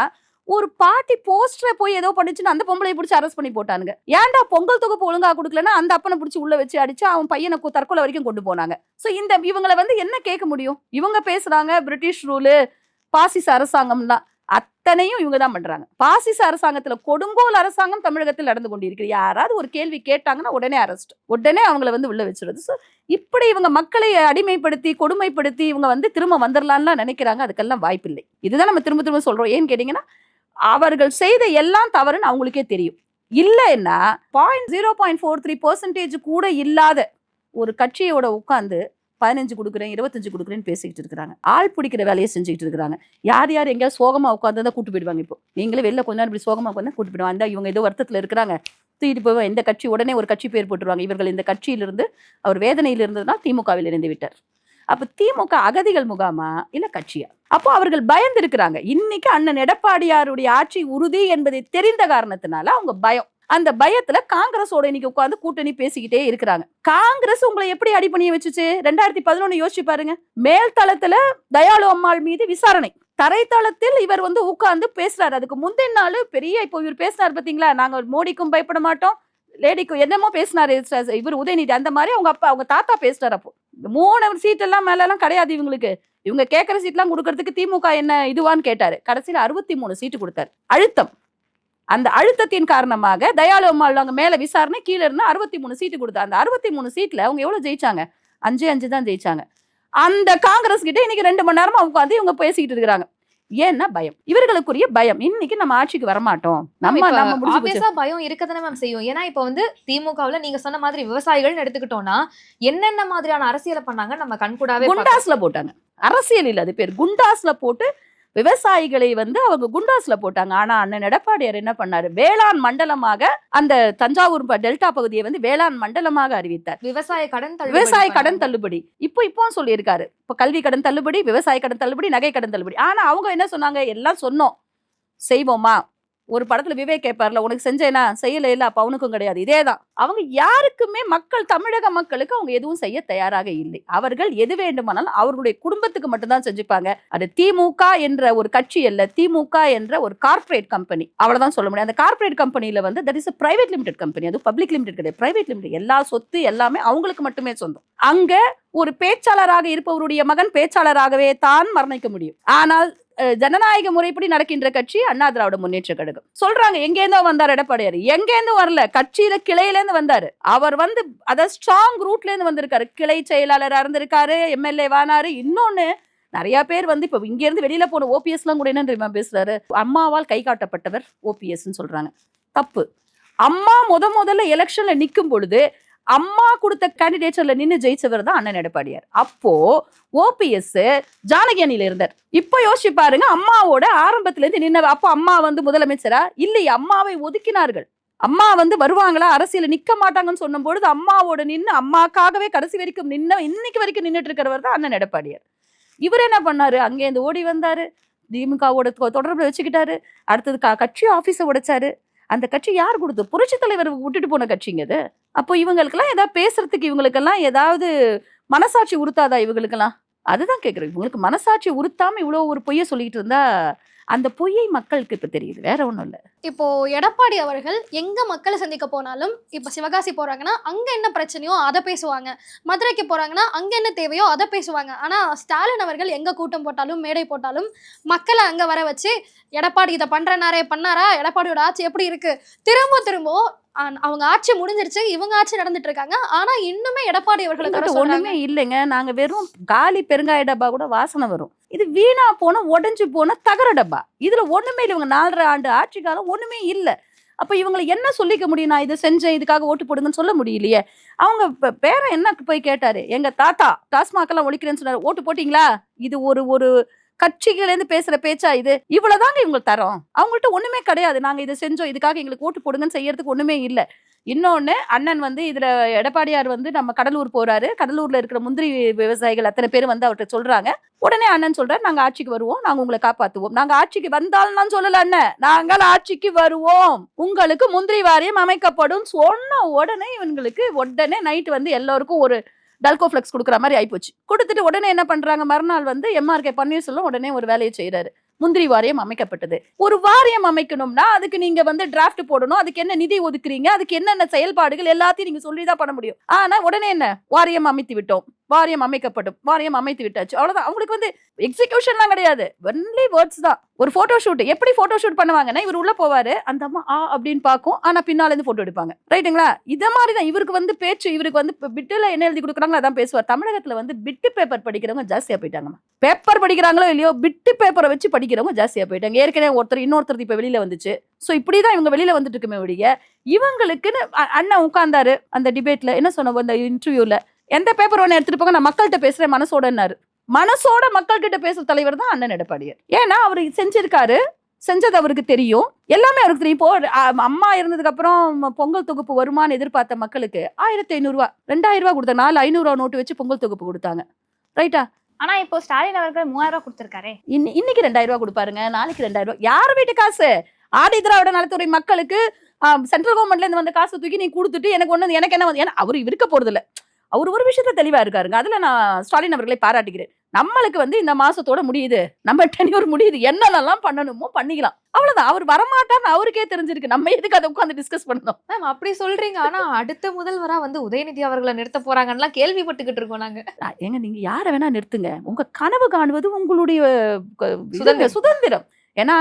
ஒரு பார்ட்டி போஸ்டரை போய் ஏதோ பண்ணிச்சுன்னா அந்த பொம்பளை பிடிச்சி அரெஸ்ட் பண்ணி போட்டானுங்க. ஏன்டா பொங்கல் தொகுப்பு ஒழுங்கா கொடுக்கலன்னா அந்த அப்பனை பிடிச்சி உள்ள வச்சு அடிச்சு அவன் பையனை தற்கொலை வரைக்கும் கொண்டு போனாங்க. சோ இவங்களை வந்து என்ன கேட்க முடியும்? இவங்க பேசுறாங்க பிரிட்டிஷ் ரூலு, பாசிச அரசாங்கம் தான். அத்தனையும் இவங்க தான் பண்றாங்க. பாசிச அரசாங்கத்துல கொடுங்கோல் அரசாங்கம் தமிழகத்தில் நடந்து கொண்டிருக்கு. யாராவது ஒரு கேள்வி கேட்டாங்கன்னா உடனே அரெஸ்ட், உடனே அவங்கள வந்து உள்ள வச்சிருது. ஸோ இப்படி இவங்க மக்களை அடிமைப்படுத்தி கொடுமைப்படுத்தி இவங்க வந்து திரும்ப வந்துடலாம்லாம் நினைக்கிறாங்க. அதுக்கெல்லாம் வாய்ப்பில்லை. இதுதான் நம்ம திரும்ப சொல்றோம். ஏன்னு கேட்டீங்கன்னா, அவர்கள் செய்த எல்லாம் தவறுன்னு அவங்களுக்கே தெரியும். இல்லைன்னா 0.43% கூட இல்லாத ஒரு கட்சியோட உட்கார்ந்து 15 கொடுக்குறேன் 25 கொடுக்குறேன்னு பேசிக்கிட்டு இருக்கிறாங்க. ஆள் பிடிக்கிற வேலையை செஞ்சுக்கிட்டு இருக்கிறாங்க. யார் எங்கேயாவது சோகமா உட்காந்து தான் கூட்டு போயிடுவாங்க. இப்போ நீங்களே வெளில கொஞ்ச நேரம் இப்படி சோகமா உட்காந்து கூட்டு போயிடுவாங்க. இவங்க ஏதோ வருத்தத்தில் இருக்கிறாங்க, தூக்கிட்டு போய் இந்த கட்சி உடனே ஒரு கட்சி பேர் போட்டுருவாங்க. இவர்கள் இந்த கட்சியிலிருந்து அவர் வேதனையில் இருந்ததுனால் திமுகவில் இணைந்து விட்டார். அப்ப திமுக அகதிகள் முகாமா இல்ல கட்சியா? அப்போ அவர்கள் பயந்து இருக்கிறாங்க. இன்னைக்கு அண்ணன் எடப்பாடியாருடைய ஆட்சி உறுதி என்பதை தெரிந்த காரணத்தினால அவங்க பயம். அந்த பயத்துல காங்கிரஸோட இன்னைக்கு உட்கார்ந்து கூட்டணி பேசிக்கிட்டே இருக்கிறாங்க. காங்கிரஸ் உங்களை எப்படி அடிப்பணிய வச்சுச்சு? 2011 யோசிச்சு பாருங்க. மேல் தளத்துல தயாளு அம்மாள் மீது விசாரணை, தரைத்தளத்தில் இவர் வந்து உட்கார்ந்து பேசுறாரு. அதுக்கு முந்தின நாள் பெரிய இப்போ இவர் பேசினார் பாத்தீங்களா, நாங்க மோடிக்கும் பயப்பட மாட்டோம், லேடிக்கும் என்னமோ பேசினாரு இவர் உதயநிதி. அந்த மாதிரி அவங்க தாத்தா பேசினார். அப்போ 3 சீட் எல்லாம் மேல எல்லாம் கிடையாது இவங்களுக்கு. இவங்க கேட்கிற சீட் எல்லாம் கொடுக்கறதுக்கு திமுக என்ன இதுவான்னு கேட்டாரு. கடைசியில 63 சீட்டு கொடுத்தாரு. அழுத்தம். அந்த அழுத்தத்தின் காரணமாக தயாளு அம்மாள் அவங்க மேல விசாரணை, கீழே இருந்து 63 சீட்டு கொடுத்தாங்க. அந்த 63 சீட்ல அவங்க எவ்வளவு ஜெயிச்சாங்க? 5 தான் ஜெயிச்சாங்க. அந்த காங்கிரஸ் கிட்ட இன்னைக்கு 2 மணி நேரமா உட்காந்து இவங்க பேசிக்கிட்டு இருக்காங்க. ஏன்னா பயம், இவர்களுக்குரிய பயம். இன்னைக்கு நம்ம ஆட்சிக்கு வரமாட்டோம், நம்ம முடிஞ்சு போச்சு. ஆப்வியஸா பயம் இருக்கதானே மேம் செய்யும். ஏன்னா இப்ப வந்து திமுகவுல நீங்க சொன்ன மாதிரி விவசாயிகள் எடுத்துக்கிட்டோம்னா என்னென்ன மாதிரியான அரசியலை பண்ணாங்க நம்ம கண்கூடாவே குண்டாஸ்ல போட்டாங்க. அரசியல் இல்ல, அது பேர் குண்டாஸ்ல போட்டு விவசாயிகளை வந்து அவங்க குண்டாஸ்ல போட்டாங்க. ஆனா அண்ணன் எடப்பாடியார் என்ன பண்ணாரு, வேளாண் மண்டலமாக அந்த தஞ்சாவூர் டெல்டா பகுதியை வந்து வேளாண் மண்டலமாக அறிவித்தார். விவசாய கடன் தள்ளுபடி இப்போ சொல்லியிருக்காரு. இப்ப கல்வி கடன் தள்ளுபடி, விவசாய கடன் தள்ளுபடி, நகை கடன் தள்ளுபடி. ஆனா அவங்க என்ன சொன்னாங்க, எல்லாம் சொன்னோம் செய்வோமா. ஒரு படத்துல விவேக் கேட்பார்ல, உனக்கு செஞ்சேனா செய்யல, இல்ல அப்ப அவனுக்கும் கிடையாது. இதேதான் அவங்க யாருக்குமே தமிழக மக்களுக்கு அவங்க எதுவும் செய்ய தயாராக இல்லை. அவர்கள் எது வேண்டுமானாலும் அவர்களுடைய குடும்பத்துக்கு மட்டும்தான் செஞ்சுப்பாங்க. அது திமுக என்ற ஒரு கட்சி அல்ல, திமுக என்ற ஒரு கார்பரேட் கம்பெனி, அவ்வளவுதான் சொல்ல முடியும். அந்த கார்பரேட் கம்பெனில வந்து that is a private limited company, அது பப்ளிக் லிமிடெட் கிடையாது, பிரைவேட் லிமிடெட். எல்லா சொத்து எல்லாமே அவங்களுக்கு மட்டுமே சொந்தம். அங்க ஒரு பேச்சாளராக இருப்பவருடைய மகன் பேச்சாளராகவே தான் மரணிக்க முடியும். ஆனால் ஜனநாயக முறைப்படி நடக்கின்ற கட்சி அண்ணா திராவிட முன்னேற்ற கழகம். சொல்றாங்க எங்கேருந்தோ வந்தார் எடப்பாடியார், எங்கேருந்து வரல, கட்சியில கிளையில இருந்து வந்தாரு. அவர் வந்து அத ஸ்ட்ராங் ரூட்ல இருந்து வந்திருக்காரு. கிளை செயலாளரா இருந்திருக்காரு, எம்எல்ஏ வானாரு. இன்னொன்னு நிறைய பேர் வந்து இப்ப இங்க இருந்து வெளியில போன ஓபிஎஸ் எல்லாம் கூட என்ன தெரியுமா பேசுறாரு, அம்மாவால் கை காட்டப்பட்டவர் ஓபிஎஸ் சொல்றாங்க. தப்பு. அம்மா முதல்ல எலெக்ஷன்ல நிக்கும் பொழுது அம்மா கொடுத்த கேண்டிடேட்ல நின்று ஜெயிச்சவர் தான் அண்ணன் எடப்பாடியார். அப்போ ஓபிஎஸ் ஜானகி அணியில இருந்தார். இப்ப யோசிச்சு பாருங்க, அம்மாவோட ஆரம்பத்துல இருந்து நின்ன. அப்போ அம்மா வந்து முதலமைச்சரா இல்லையா, அம்மாவை ஒதுக்கினார்கள். அம்மா வந்து வருவாங்களா, அரசியல நிக்க மாட்டாங்கன்னு சொன்னும் பொழுது அம்மாவோட நின்று அம்மாக்காகவே கடைசி வரைக்கும் இன்னைக்கு வரைக்கும் நின்றுட்டு இருக்கிறவர் தான் அண்ணன் எடப்பாடியார். இவர் என்ன பண்ணாரு, அங்கே இருந்து ஓடி வந்தாரு, திமுகவோட தொடர்புல வச்சுக்கிட்டாரு. அடுத்தது கட்சி ஆபீஸை உடைச்சாரு. அந்த கட்சி யார் கொடுத்து, புரட்சி தலைவர் விட்டுட்டு போன கட்சிங்க அது. அப்போ இவங்களுக்கெல்லாம் ஏதாவது பேசுறதுக்கு இவங்களுக்கெல்லாம் ஏதாவது மனசாட்சி உறுத்தாதா இவங்களுக்கெல்லாம்? அதுதான் கேட்குறேன். இவங்களுக்கு மனசாட்சி உறுத்தாம இவ்வளோ ஒரு பொய்யை சொல்லிட்டு இருந்தா அந்த பொய்யை மக்களுக்கு இப்ப தெரியுது, வேற ஒண்ணும் இல்ல. இப்போ எடப்பாடி அவர்கள் எங்க மக்களை சந்திக்க போனாலும், இப்ப சிவகாசி போறாங்கன்னா அங்க என்ன பிரச்சனையோ அதை பேசுவாங்க, மதுரைக்கு போறாங்கன்னா அங்க என்ன தேவையோ அதை பேசுவாங்க. ஆனா ஸ்டாலின் அவர்கள் எங்க கூட்டம் போட்டாலும் மேடை போட்டாலும் மக்களை அங்க வர வச்சு எடப்பாடி இதை பண்றனாரே பண்ணாரா, எடப்பாடியோட ஆட்சி எப்படி இருக்கு, திரும்ப அவங்க ஆட்சி முடிஞ்சிருச்சு, இவங்க ஆட்சி நடந்துட்டு இருக்காங்க, ஆனா இன்னுமே எடப்பாடி அவர்களுக்கு ஒண்ணுமே இல்லைங்க. நாங்க வெறும் காலி பெருங்காய டப்பா கூட வாசனை வரும். இது வீணா போன உடைஞ்சு போன தகர டப்பா. இதுல ஒண்ணுமே இல்லை. இவங்க 4.5 ஆண்டு ஆட்சி காலம் ஒண்ணுமே இல்லை. அப்ப இவங்களை என்ன சொல்லிக்க முடியும், நான் இதை செஞ்சேன் இதுக்காக ஓட்டு போடுங்கன்னு சொல்ல முடியலையே. அவங்க பேரை என்ன போய் கேட்டாரு, எங்க தாத்தா டாஸ்மாக் எல்லாம் ஒழிக்கிறேன்னு சொன்னாரு, ஓட்டு போட்டீங்களா? இது ஒரு கட்சிகளேருந்து பேசுற பேச்சா இது? இவ்வளவுதாங்க இவங்களுக்கு தரோம். அவங்கள்ட்ட ஒண்ணுமே கிடையாது. நாங்க இதை செஞ்சோம், இதுக்காக எங்களுக்கு ஓட்டு போடுங்கன்னு செய்யறதுக்கு ஒண்ணுமே இல்ல. இன்னொன்னு, அண்ணன் வந்து இதுல எடப்பாடியார் வந்து நம்ம கடலூர் போறாரு. கடலூர்ல இருக்கிற முந்திரி விவசாயிகள் அத்தனை பேர் வந்து அவர்கிட்ட சொல்றாங்க. உடனே அண்ணன் சொல்றாரு, நாங்க ஆட்சிக்கு வருவோம், நாங்க உங்களை காப்பாத்துவோம். நாங்க ஆட்சிக்கு வந்தாலும் நான் சொல்லல அண்ணன், நாங்கள் ஆட்சிக்கு வருவோம், உங்களுக்கு முந்திரி வாரியம் அமைக்கப்படும் சொன்ன உடனே இவங்களுக்கு உடனே நைட் வந்து எல்லாருக்கும் ஒரு டல்கோஃப்ளெக்ஸ் கொடுக்குற மாதிரி ஆயிப்போச்சு. கொடுத்துட்டு உடனே என்ன பண்றாங்க, மறுநாள் வந்து எம்ஆர்கே பன்னீர்செல்வம் உடனே ஒரு வேலையை செய்யறாரு. முந்திரி வாரியம் அமைக்கப்பட்டது. ஒரு வாரியம் அமைக்கணும்னா அதுக்கு நீங்க வந்து டிராஃப்ட் போடணும், அதுக்கு என்ன நிதி ஒதுக்குறீங்க, அதுக்கு என்னென்ன செயல்பாடுகள் எல்லாத்தையும் நீங்க சொல்லிதான் பண்ண முடியும். ஆனா உடனே என்ன, வாரியம் அமைத்து விட்டோம், வாரியம் அமைக்கப்படும், வாரியம் அமைத்து விட்டாச்சு, அவ்வளவுதான். அவங்களுக்கு வந்து எக்ஸிகியூஷன்லாம் கிடையாது, ஒன்லி வேர்ட்ஸ் தான். ஒரு போட்டோ ஷூட் எப்படி போட்டோ ஷூட் பண்ணுவாங்கன்னா, இவர் உள்ள போவாரு, அந்த அம்மா அப்படின்னு பாக்கும், ஆனா பின்னால இருந்து போட்டோ எடுப்பாங்க. ரைட்டுங்களா? இத மாதிரிதான் இவருக்கு வந்து பேச்சு. இவருக்கு வந்து பிட்டுல என்ன எழுதி கொடுக்குறாங்களோ அதான் பேசுவார். தமிழகத்துல வந்து பிட்டு பேப்பர் படிக்கிறவங்க ஜாஸ்தியா போயிட்டாங்க. பேப்பர் படிக்கிறாங்களோ இல்லையோ, பிட்டு பேப்பரை வச்சு படிக்கிறவங்க ஜாஸ்தியா போயிட்டாங்க. ஏற்கனவே இன்னொருத்தர் இப்ப வெளியில வந்துச்சு. சோ இப்படிதான் இவங்க வெளியில வந்துட்டு இருக்குமே ஒழிய, இவங்களுக்குன்னு அண்ணன் உட்கார்ந்தாரு அந்த டிபேட்ல, என்ன சொன்ன அந்த இன்டர்வியூல, எந்த பேப்பர் ஒன்று எடுத்துட்டு போங்க, நான் மக்கள்கிட்ட பேசுறேன் மனசோடன்னாரு. மனசோட மக்கள் கிட்ட பேசுற தலைவர் தான் அண்ணன் எடப்பாடியார். ஏன்னா அவரு செஞ்சிருக்காரு, செஞ்சது அவருக்கு தெரியும், எல்லாமே அவருக்கு தெரியும். இப்போ அம்மா இருந்ததுக்கு அப்புறம் பொங்கல் தொகுப்பு வருமானு எதிர்பார்த்த மக்களுக்கு 1500 ரூபாய் 2000 ரூபாய் கொடுத்தாங்க. 4 500 ரூபாய் நோட்டு வச்சு பொங்கல் தொகுப்பு கொடுத்தாங்க. ரைட்டா? ஆனா இப்போ ஸ்டாலின் அவர்கள் 3000 ரூபாய் கொடுத்திருக்காரு. இன்னைக்கு 2000 ரூபாய் கொடுப்பாருங்க, நாளைக்கு 2000 ரூபாய். யார் வீட்டு காசு? ஆதி திராவிட நலத்துறை மக்களுக்கு சென்ட்ரல் கவர்மெண்ட்ல இருந்து வந்த காசு தூக்கி நீ கொடுத்துட்டு எனக்கு என்ன வந்து, ஏன்னா அவரு இருக்க போறது இல்ல. அவர் ஒரு விஷயத்த தெளிவா இருக்காருங்க. அதுல நான் ஸ்டாலின் அவர்களை பாராட்டுகிறேன். நம்மளுக்கு வந்து இந்த மாசத்தோட முடியுது, நம்ம டென்யூர் முடியுது, என்னென்னலாம் பண்ணணுமோ பண்ணிக்கலாம், அவ்வளவுதான். அவர் வரமாட்டார்னு அவருக்கே தெரிஞ்சிருக்கு, நம்ம எதுக்கு அதை உட்காந்து டிஸ்கஸ் பண்ணணும்? மேம் அப்படி சொல்றீங்க, ஆனா அடுத்த முதல்வரா வந்து உதயநிதி அவர்களை நிறுத்த போறாங்கன்னா கேள்விப்பட்டுக்கிட்டு இருக்கோம் நாங்க. ஏங்க, நீங்க யாரை வேணா நிறுத்துங்க, உங்க கனவு காணுவது உங்களுடைய சுதந்திரம். ஏன்னா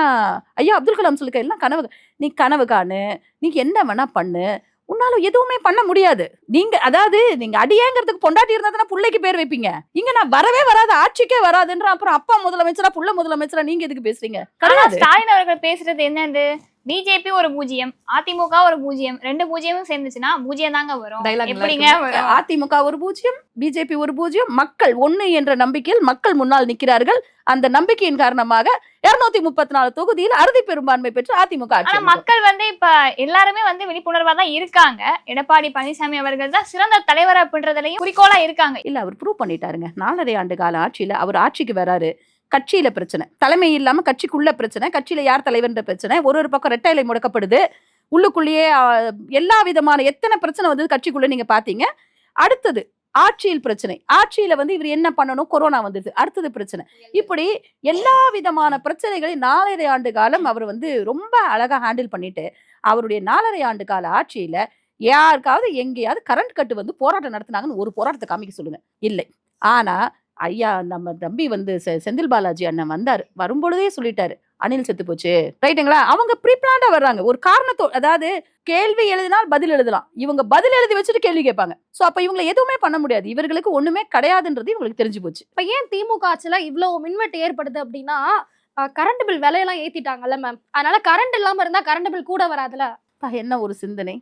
ஐயா அப்துல் கலாம் சொல்லுங்க, எல்லாம் கனவு, நீ கனவு காணு, நீ என்ன வேணா பண்ணு, உன்னால எதுவுமே பண்ண முடியாது. நீங்க அதாவது நீங்க அடியேங்கிறதுக்கு பொண்டாட்டி இருந்தா தானே பிள்ளைக்கு பேர் வைப்பீங்க. இங்க நான் வரவே வராது, ஆட்சிக்கே வராதுன்ற அப்புறம் அப்பா முதலமைச்சரா புள்ள முதலமைச்சரா நீங்க எதுக்கு பேசுறீங்க? ஆனா கிடையாது. ஸ்டாலின் அவர்கள் பேசுறது என்னது, பிஜேபி ஒரு பூஜ்ஜியம், அதிமுக ஒரு பூஜ்ஜியம், 2 பூஜ்ஜியமும் சேர்ந்துச்சுன்னா பூஜ்ஜியம் தாங்க வரும். Dialogue எப்படிங்க வரும்? அதிமுக ஒரு பூஜ்ஜியம், பிஜேபி ஒரு பூஜ்ஜியம், மக்கள் ஒண்ணு என்ற நம்பிக்கையில் மக்கள் முன்னால் நிற்கிறார்கள். அந்த நம்பிக்கையின் காரணமாக 234 தொகுதியில் அறுதி பெரும்பான்மை பெற்று அதிமுக ஆட்சி ஆனா அமைக்கும். மக்கள் வந்து இப்ப எல்லாருமே வந்து விழிப்புணர்வா தான் இருக்காங்க. எடப்பாடி பழனிசாமி அவர்கள் தான் சிறந்த தலைவர் அப்படின்றதுலயும் குறிக்கோளா இருக்காங்க. இல்ல அவர் ப்ரூவ் பண்ணிட்டாருங்க. 4.5 ஆண்டு கால ஆட்சியில அவர் ஆட்சிக்கு வராரு. கட்சியில பிரச்சனை, தலைமை இல்லாம கட்சிக்குள்ள பிரச்சனை, கட்சியில யார் தலைவர்ன்ற பிரச்சனை, ஒரு பக்கம் ரெட்டை இலை முடக்கப்படுது, உள்ளுக்குள்ளேயே எல்லா விதமான எத்தனை பிரச்சனை வந்தது கட்சிக்குள்ள நீங்க பாத்தீங்க. அடுத்தது ஆட்சியில் பிரச்சனை, ஆட்சியில வந்து இவர் என்ன பண்ணணும், கொரோனா வந்தது, அடுத்தது பிரச்சனை, இப்படி எல்லா விதமான பிரச்சனைகளை 4.5 ஆண்டு காலம் அவர் வந்து ரொம்ப அழகா ஹேண்டில் பண்ணிட்டு அவருடைய 4.5 ஆண்டு கால ஆட்சியில யாருக்காவது எங்கேயாவது கரண்ட் கட்டு வந்து போராட்டம் நடத்தினாங்கன்னு ஒரு போராட்டத்தை காமிக்க சொல்லுங்க. இல்லை. ஆனா ஐயா நம்ம தம்பி வந்து செந்தில் பாலாஜி அண்ணன் வந்தாரு, வரும்பொழுதே சொல்லிட்டாரு அணில் செத்து போச்சு, ரைட்டுங்களா? அவங்க ப்ரீபிளான்டா வர்றாங்க ஒரு காரணத்தோ, அதாவது கேள்வி எழுதினால் பதில் எழுதலாம், இவங்க பதில் எழுதி வச்சுட்டு கேள்வி கேட்பாங்க. சோ அப்ப இவங்களை எதுவுமே பண்ண முடியாது, இவர்களுக்கு ஒண்ணுமே கிடையாதுன்றது இவங்களுக்கு தெரிஞ்சு போச்சு. இப்ப ஏன் திமுக ஆட்சியில இவ்வளவு மின்வெட்டு ஏற்படுது அப்படின்னா கரண்ட் பில் விலையெல்லாம் ஏத்திட்டாங்கல்ல மேம், அதனால கரண்ட் இல்லாம இருந்தா கரண்ட் பில் கூட வராதுல. என்ன ஒரு சிந்தனை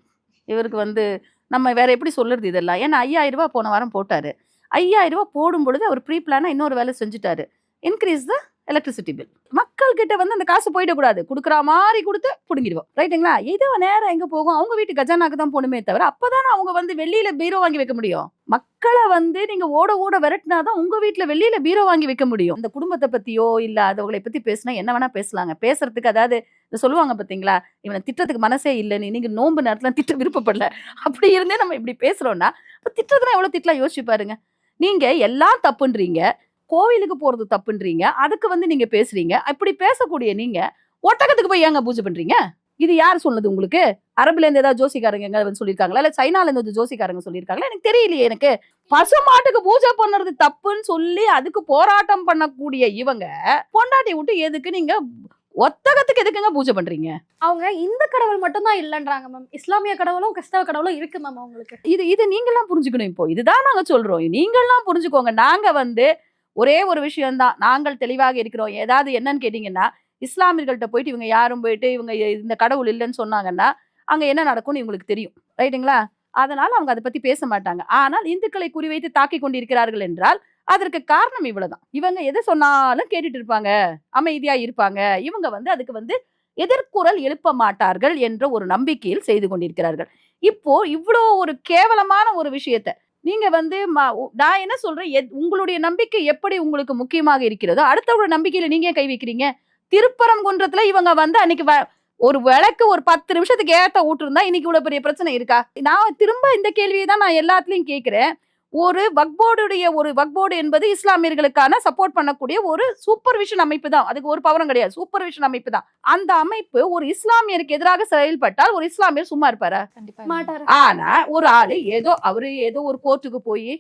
இவருக்கு வந்து, நம்ம வேற எப்படி சொல்றது இதெல்லாம்? ஏன்னா 5000 ரூபாய் போன வாரம் போட்டாரு, 5000 ரூபாய் போடும் பொழுது அவர் ப்ரீ பிளானா இன்னொரு வேலை செஞ்சுட்டாரு, இன்க்ரீஸ் த எலக்ட்ரிசிட்டி பில். மக்கள் கிட்ட வந்து அந்த காசு போயிடக்கூடாது, கொடுக்குற மாதிரி கொடுத்து புடுங்கிடுவோம், ரைட்டுங்களா? இது நேரம் எங்க போகும், அவங்க வீட்டு கஜானாக்கு தான் போகணுமே தவிர அப்பதானே அவங்க வந்து வெளியில பீரோ வாங்கி வைக்க முடியும். மக்களை வந்து நீங்க ஓட ஓட விரட்டினாதான் உங்க வீட்டுல வெளியில பீரோ வாங்கி வைக்க முடியும். இந்த குடும்பத்தை பத்தியோ இல்ல அதவங்களை பத்தி பேசினா என்ன வேணா பேசலாங்க, பேசுறதுக்கு. அதாவது சொல்லுவாங்க பாத்தீங்களா, இவனை திட்டத்துக்கு மனசே இல்லைன்னு, நீங்க நோன்பு நேரத்துல திட்ட விருப்பப்படல, அப்படி இருந்தே நம்ம இப்படி பேசுறோம்னா திட்டத்துல எவ்வளவு திட்டலாம் யோசிச்சு பாருங்க. நீங்க எல்லாம் தப்புன்றீங்க, கோவிலுக்கு போறது தப்புன்றீங்க, அதுக்கு வந்து நீங்க பேசுறீங்க. இப்படி பேசக்கூடிய நீங்க ஒட்டகத்துக்கு போய் ஏங்க பூஜை பண்றீங்க? இது யார் சொன்னது உங்களுக்கு? அரபுல இருந்து ஏதாவது ஜோசிக்காரங்க எங்க வந்து சொல்லியிருக்காங்களா, இல்ல சைனால இருந்து ஜோசிக்காரங்க சொல்லியிருக்காங்களா? எனக்கு தெரியலையே. எனக்கு பசு மாட்டுக்கு பூஜை பண்றது தப்புன்னு சொல்லி அதுக்கு போராட்டம் பண்ணக்கூடிய இவங்க பொண்டாட்டி விட்டு எதுக்கு நீங்க ஒத்தகத்துக்கு எதுக்குங்க பூஜை பண்றீங்க? அவங்க இந்த கடவுள் மட்டும் தான் இல்லைன்றாங்க மேம், இஸ்லாமிய கடவுளும் கிறிஸ்தவ கடவுளும் இருக்கு மேம் அவங்களுக்கு. இது நீங்கெல்லாம் புரிஞ்சுக்கணும். இப்போ இதுதான் நாங்க சொல்றோம், நீங்கெல்லாம் புரிஞ்சுக்கோங்க. நாங்க வந்து ஒரே ஒரு விஷயம்தான், நாங்கள் தெளிவாக இருக்கிறோம். ஏதாவது என்னன்னு கேட்டீங்கன்னா, இஸ்லாமியர்கள்ட்ட போயிட்டு இவங்க யாரும் போயிட்டு இவங்க இந்த கடவுள் இல்லைன்னு சொன்னாங்கன்னா அங்க என்ன நடக்கும்னு இவங்களுக்கு தெரியும், ரைட்டுங்களா? அதனால அவங்க அதை பத்தி பேச மாட்டாங்க. ஆனால் இந்துக்களை குறிவைத்து தாக்கி கொண்டிருக்கிறார்கள் என்றால் அதற்கு காரணம் இவ்வளவுதான். இவங்க எதை சொன்னாலும் கேட்டுட்டு இருப்பாங்க, அமைதியா இருப்பாங்க. இவங்க வந்து அதுக்கு வந்து எதிர்குரல் எழுப்ப மாட்டார்கள் என்ற ஒரு நம்பிக்கையில் செய்து கொண்டிருக்கிறார்கள். இப்போ இவ்வளோ ஒரு கேவலமான ஒரு விஷயத்த நீங்க வந்து நான் என்ன சொல்றேன், உங்களுடைய நம்பிக்கை எப்படி உங்களுக்கு முக்கியமாக இருக்கிறதோ அடுத்தவரோட நம்பிக்கையில நீங்க கை வைக்கிறீங்க. திருப்பரங்குன்றத்துல இவங்க வந்து அன்னைக்கு ஒரு விளக்கு ஒரு 10 நிமிஷத்துக்கு ஏத்த ஊட்டிருந்தா இன்னைக்கு இவ்வளவு பெரிய பிரச்சனை இருக்கா? நான் திரும்ப இந்த கேள்வியை தான் நான் எல்லாத்துலயும் கேட்கிறேன். ஒரு வக்போர்டு என்பது இஸ்லாமியர்களுக்கான சப்போர்ட் பண்ணக்கூடிய ஒரு சூப்பர்விஷன் அமைப்பு தான், அதுக்கு ஒரு பவரம் கிடையாது, சூப்பர்விஷன் அமைப்பு தான். அந்த அமைப்பு ஒரு இஸ்லாமியருக்கு எதிராக செயல்பட்டால் ஒரு இஸ்லாமியர் சும்மா இருப்பாரா? மாட்டாரு. ஆனா ஒரு ஆளு அவரு ஏதோ ஒரு கோர்ட்டுக்கு போய்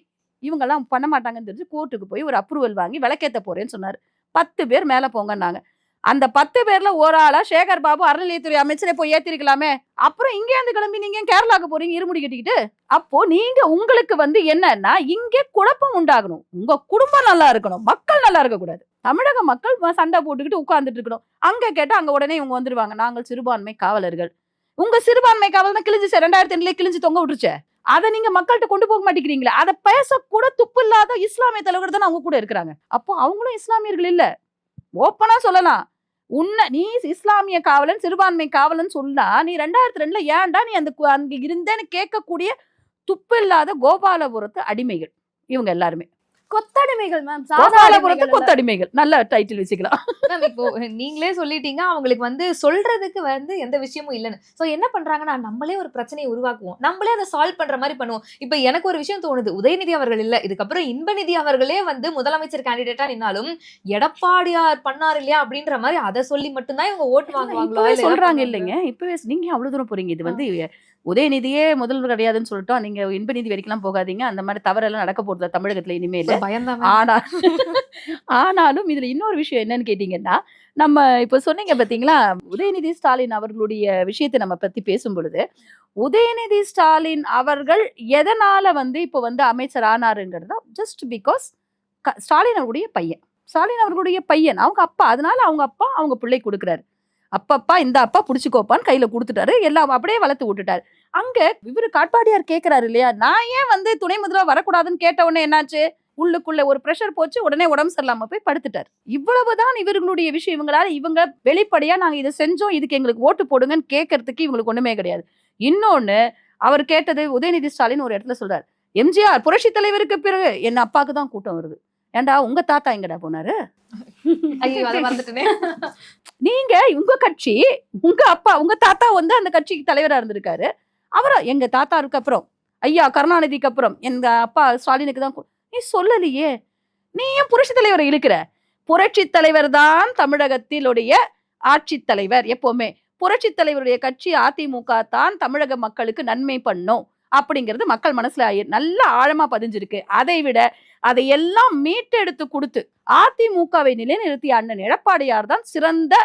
இவங்க எல்லாம் பண்ண மாட்டாங்கன்னு தெரிஞ்சு கோர்ட்டுக்கு போய் ஒரு அப்ரூவல் வாங்கி விளக்கேத்த போறேன்னு சொன்னாரு. 10 பேர் மேல போங்கன்னாங்க. அந்த 10 பேர்ல ஒரு ஆளா சேகர் பாபு அறநிலையத்துறை அமைச்சரை போய் ஏத்திருக்கலாமே. அப்புறம் இங்கே இருந்து கிளம்பி நீங்க கேரளாக்கு போறீங்க இருமுடி கட்டிக்கிட்டு. அப்போ நீங்க உங்களுக்கு வந்து என்னன்னா இங்கே குழப்பம் உண்டாகணும், உங்க குடும்பம் நல்லா இருக்கணும், மக்கள் நல்லா இருக்க கூடாது. தமிழக மக்கள் சண்டை போட்டுக்கிட்டு உட்கார்ந்துட்டு இருக்கணும். அங்க கேட்டா அங்க உடனே இவங்க வந்துருவாங்க, நாங்கள் சிறுபான்மை காவலர்கள். உங்க சிறுபான்மை காவல் தான் கிழிஞ்சு 2002 கிழிஞ்சு தொங்க விட்டுருச்சே, அதை நீங்க மக்கள்கிட்ட கொண்டு போக மாட்டேங்கிறீங்களா? அதை பேசக்கூட துப்பு இல்லாத இஸ்லாமிய தலைவர் தானே அவங்க கூட இருக்கிறாங்க. அப்போ அவங்களும் இஸ்லாமியர்கள் இல்ல, ஓப்பனா சொல்லலாம். நீ இஸ்லாமிய காவலன் சிறுபான்மை காவலன் சொன்னா நீ 2002 ஏன்டா நீ அங்க இருந்தேன்னு கேட்கக்கூடிய துப்பு இல்லாத கோபாலபுரத்து அடிமைகள் இவங்க எல்லாருமே. கொத்தடிமைகள் மேம், கோபாலபுரத்து கொத்தடிமைகள், நல்ல டைட்டில் வச்சுக்கலாம். மேம் இப்போ நீங்களே சொல்லிட்டீங்க அவங்களுக்கு வந்து சொல்றதுக்கு வந்து எந்த விஷயமும் இல்லைன்னு. சோ என்ன பண்றாங்கன்னா நம்மளே ஒரு பிரச்சனையை உருவாக்குவோம், நம்மளே அதை சால்வ் பண்ற மாதிரி பண்ணுவோம். இப்ப எனக்கு ஒரு விஷயம் தோணுது, உதயநிதி அவர்கள் இல்ல, இதுக்கப்புறம் இன்பநிதி அவர்களே வந்து முதலமைச்சர் கேண்டிடேட்டா நின்னாலும் எடப்பாடியார் பண்ணாரு இல்லையா அப்படின்ற மாதிரி அதை சொல்லி மட்டும்தான் இவங்க ஓட்டு வாங்குவாங்களா சொல்றாங்க இல்லைங்க. இப்பவே நீங்க அவ்வளவு தூரம் போறீங்க. இது வந்து உதயநிதியே முதல்வர் கிடையாதுன்னு சொல்லிட்டோம், நீங்க இன்பநிதி வரைக்கும் போகாதீங்க, அந்த மாதிரி தவறெல்லாம் நடக்க போறது தமிழகத்துல இனிமேல். ஆனாலும் இதுல இன்னொரு விஷயம் என்னன்னு கேட்டீங்கன்னா, நம்ம இப்ப சொன்னீங்க பாத்தீங்களா, உதயநிதி ஸ்டாலின் அவர்களுடைய விஷயத்தை நம்ம பத்தி பேசும் பொழுது, உதயநிதி ஸ்டாலின் அவர்கள் எதனால வந்து இப்ப வந்து அமைச்சர் ஆனாருங்கிறது ஜஸ்ட் பிகாஸ் ஸ்டாலின் அவர்களுடைய பையன். ஸ்டாலின் அவர்களுடைய பையன், அவங்க அப்பா. அதனால அவங்க அப்பா அவங்க பிள்ளை கொடுக்குறாரு. அப்பப்பா இந்த அப்பா புடிச்சுக்கோப்பான்னு கையில கொடுத்துட்டாரு. எல்லாம் அப்படியே வளர்த்து விட்டுட்டாரு. அங்க இவரு காட்பாடியார் கேட்கிறாரு இல்லையா, நான் ஏன் வந்து துணை முதல்வர் வரக்கூடாதுன்னு கேட்ட உடனே என்னாச்சு, உள்ளுக்குள்ள ஒரு பிரஷர் போச்சு, உடனே உடம்பு சரியில்லாம போய் படுத்துட்டாரு. இவ்வளவுதான் இவர்களுடைய விஷயம். இவங்க வெளிப்படையா நாங்க இதை செஞ்சோம், இதுக்கு எங்களுக்கு ஓட்டு போடுங்கன்னு கேட்கறதுக்கு இவங்களுக்கு ஒண்ணுமே கிடையாது. இன்னொன்னு, அவர் கேட்டது உதயநிதி ஸ்டாலின் ஒரு இடத்துல சொல்றாரு, எம்ஜிஆர் புரட்சி தலைவருக்கு பிறகு என் அப்பாக்கு தான் கூட்டம் வருது. ஏண்டா உங்க தாத்தா எங்கடா போனாரு? ஐயோ அதை மறந்துட்டேனே. நீங்க உங்க கட்சி, உங்க அப்பா உங்க தாத்தா வந்து அந்த கட்சிக்கு தலைவரா இருந்திருக்காரு. அவரா எங்க தாத்தாருக்கு அப்புறம் ஐயா கருணாநிதிக்கு அப்புறம் எங்க அப்பா ஸ்டாலினுக்கு தான் நீ சொல்லலையே. நீ ஏன் புரட்சி தலைவரை இழுக்கிற? புரட்சி தலைவர் தான் தமிழகத்திலுடைய ஆட்சி தலைவர். எப்பவுமே புரட்சி தலைவருடைய கட்சி அதிமுக தான் தமிழக மக்களுக்கு நன்மை பண்ணும் அப்படிங்கிறது மக்கள் மனசுல நல்ல ஆழமா பதிஞ்சிருக்கு. அதை விட அதையெல்லாம் மீட்டெடுத்து கொடுத்து அதிமுகவை நிலைநிறுத்திய அண்ணன் எடப்பாடியார் தான் சிறந்த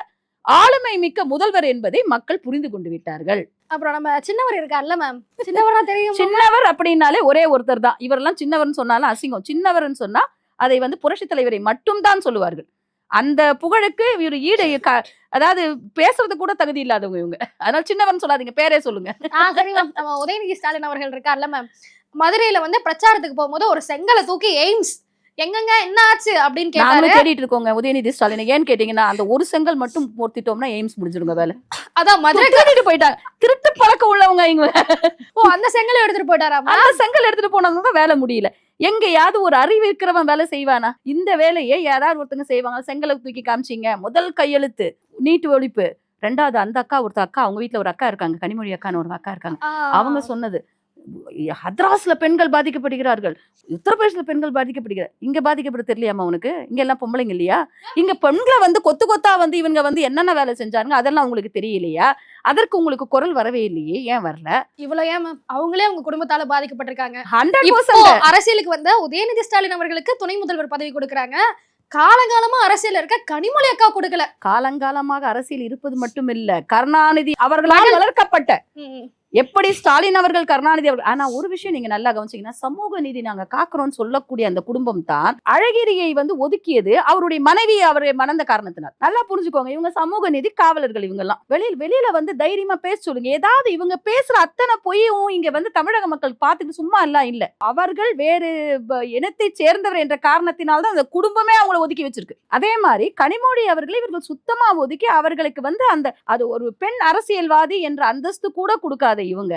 ஆளுமை மிக்க முதல்வர் என்பதை மக்கள் புரிந்து கொண்டு விட்டார்கள். அப்புறம் நம்ம சின்னவர் இருக்கார்ல மேம், சின்னவரா தெரியும். சின்னவர் அப்படின்னாலே ஒரே ஒருத்தர் தான். இவரெல்லாம் சின்னவர்னு சொன்னாலும் அசிங்கம். சின்னவர்னு சொன்னா அதை வந்து புரட்சி தலைவரை மட்டும் தான் சொல்லுவார்கள். அந்த புகழுக்கு இவர் அதாவது பேசுறது கூட தகுதி இல்லாதவங்க இவங்க. அதனால சின்னவர்னு சொல்லாதீங்க, பேரே சொல்லுங்க. சரி மேம். நம்ம உதயநிதி ஸ்டாலின் அவர்கள் இருக்கார்ல மேம், மதுரையில வந்து பிரச்சாரத்துக்கு போகும்போது ஒரு செங்கலை தூக்கி எய்ம்ஸ் எங்கங்க என்ன ஆச்சு அப்படின்னு கேட்டாரு. தேடிட்டு இருக்கோங்க உதயநிதி ஸ்டாலின். ஏன்னு கேட்டீங்கன்னா, அந்த ஒரு செங்கல் மட்டும் போர்த்திட்டோம்னா எய்ம்ஸ் முடிஞ்சிருங்க வேலை. அதான் மதுரை தேடிட்டு போயிட்டாங்க. திருட்டு பழக்கம் உள்ளவங்க இவங்க. ஓ, அந்த செங்கலை எடுத்துட்டு போயிட்டாரா? அந்த செங்கல் எடுத்துட்டு போனவங்க தான் வேலை முடியல. எங்கேயாவது ஒரு அறிவு இருக்கிறவன் வேலை செய்வானா? இந்த வேலையை யாராவது ஒருத்தங்க செய்வாங்க. செங்கலை தூக்கி காமிச்சிங்க, முதல் கையெழுத்து நீட்டு ஒழிப்பு. ரெண்டாவது அந்த அக்கா, ஒருத்த அக்கா, அவங்க வீட்டுல ஒரு அக்கா இருக்காங்க, கனிமொழி அக்கான்னு ஒரு அக்கா இருக்காங்க. அவங்க சொன்னது, ஹத்ராஸ்ல பெண்கள் பாதிக்கப்படுகிறார்கள், உத்தரப்பிரதேசல பெண்கள் பாதிக்கப்படுகிறார். இங்க பாதிக்கப்பட தெரியலையாமா உனக்கு? இங்க எல்லாம் பொம்பளைங்க இல்லையா? இங்க பெண்களை வந்து கொத்து கொத்தா வந்து இவங்க வந்து என்னென்ன வேலை செஞ்சாங்க அதெல்லாம் உங்களுக்கு தெரியலையா? அதற்கு உங்களுக்கு குரல் வரவே இல்லையே, ஏன் வரல? இவ்வளவு ஏன் மேம்? அவங்களே அவங்க குடும்பத்தால பாதிக்கப்பட்டிருக்காங்க. 100% அரசியலுக்கு வந்த உதயநிதி ஸ்டாலின் அவர்களுக்கு துணை முதல்வர் பதவி கொடுக்கறாங்க. காலங்காலமா அரசியல் இருக்க கனிமொழி அக்கா கொடுக்கல. காலங்காலமாக அரசியல் இருப்பது மட்டும் இல்ல, கருணாநிதி அவர்களால் வளர்க்கப்பட்ட, எப்படி ஸ்டாலின் அவர்கள் கருணாநிதி அவர்கள். ஆனா ஒரு விஷயம் நீங்க நல்லா கவனிச்சீங்கன்னா, சமூக நீதி நாங்க காக்குறோம்னு சொல்லக்கூடிய அந்த குடும்பம் தான் அழகிரியை வந்து ஒதுக்கியது அவருடைய மனைவி அவரை மணந்த காரணத்தினால். நல்லா புரிஞ்சுக்கோங்க, இவங்க சமூக நீதி காவலர்கள். இவங்க எல்லாம் வெளியில வந்து தைரியமா பேச சொல்லுங்க. ஏதாவது இவங்க பேசுற அத்தனை பொய்யும் இங்க வந்து தமிழக மக்கள் பார்த்துட்டு சும்மா எல்லாம் இல்ல. அவர்கள் வேறு இனத்தை சேர்ந்தவர் என்ற காரணத்தினால்தான் அந்த குடும்பமே அவங்களை ஒதுக்கி வச்சிருக்கு. அதே மாதிரி கனிமொழி அவர்களை இவர்கள் சுத்தமா ஒதுக்கி அவர்களுக்கு வந்து அந்த அது ஒரு பெண் அரசியல்வாதி என்ற அந்தஸ்து கூட கொடுக்காத இவங்க,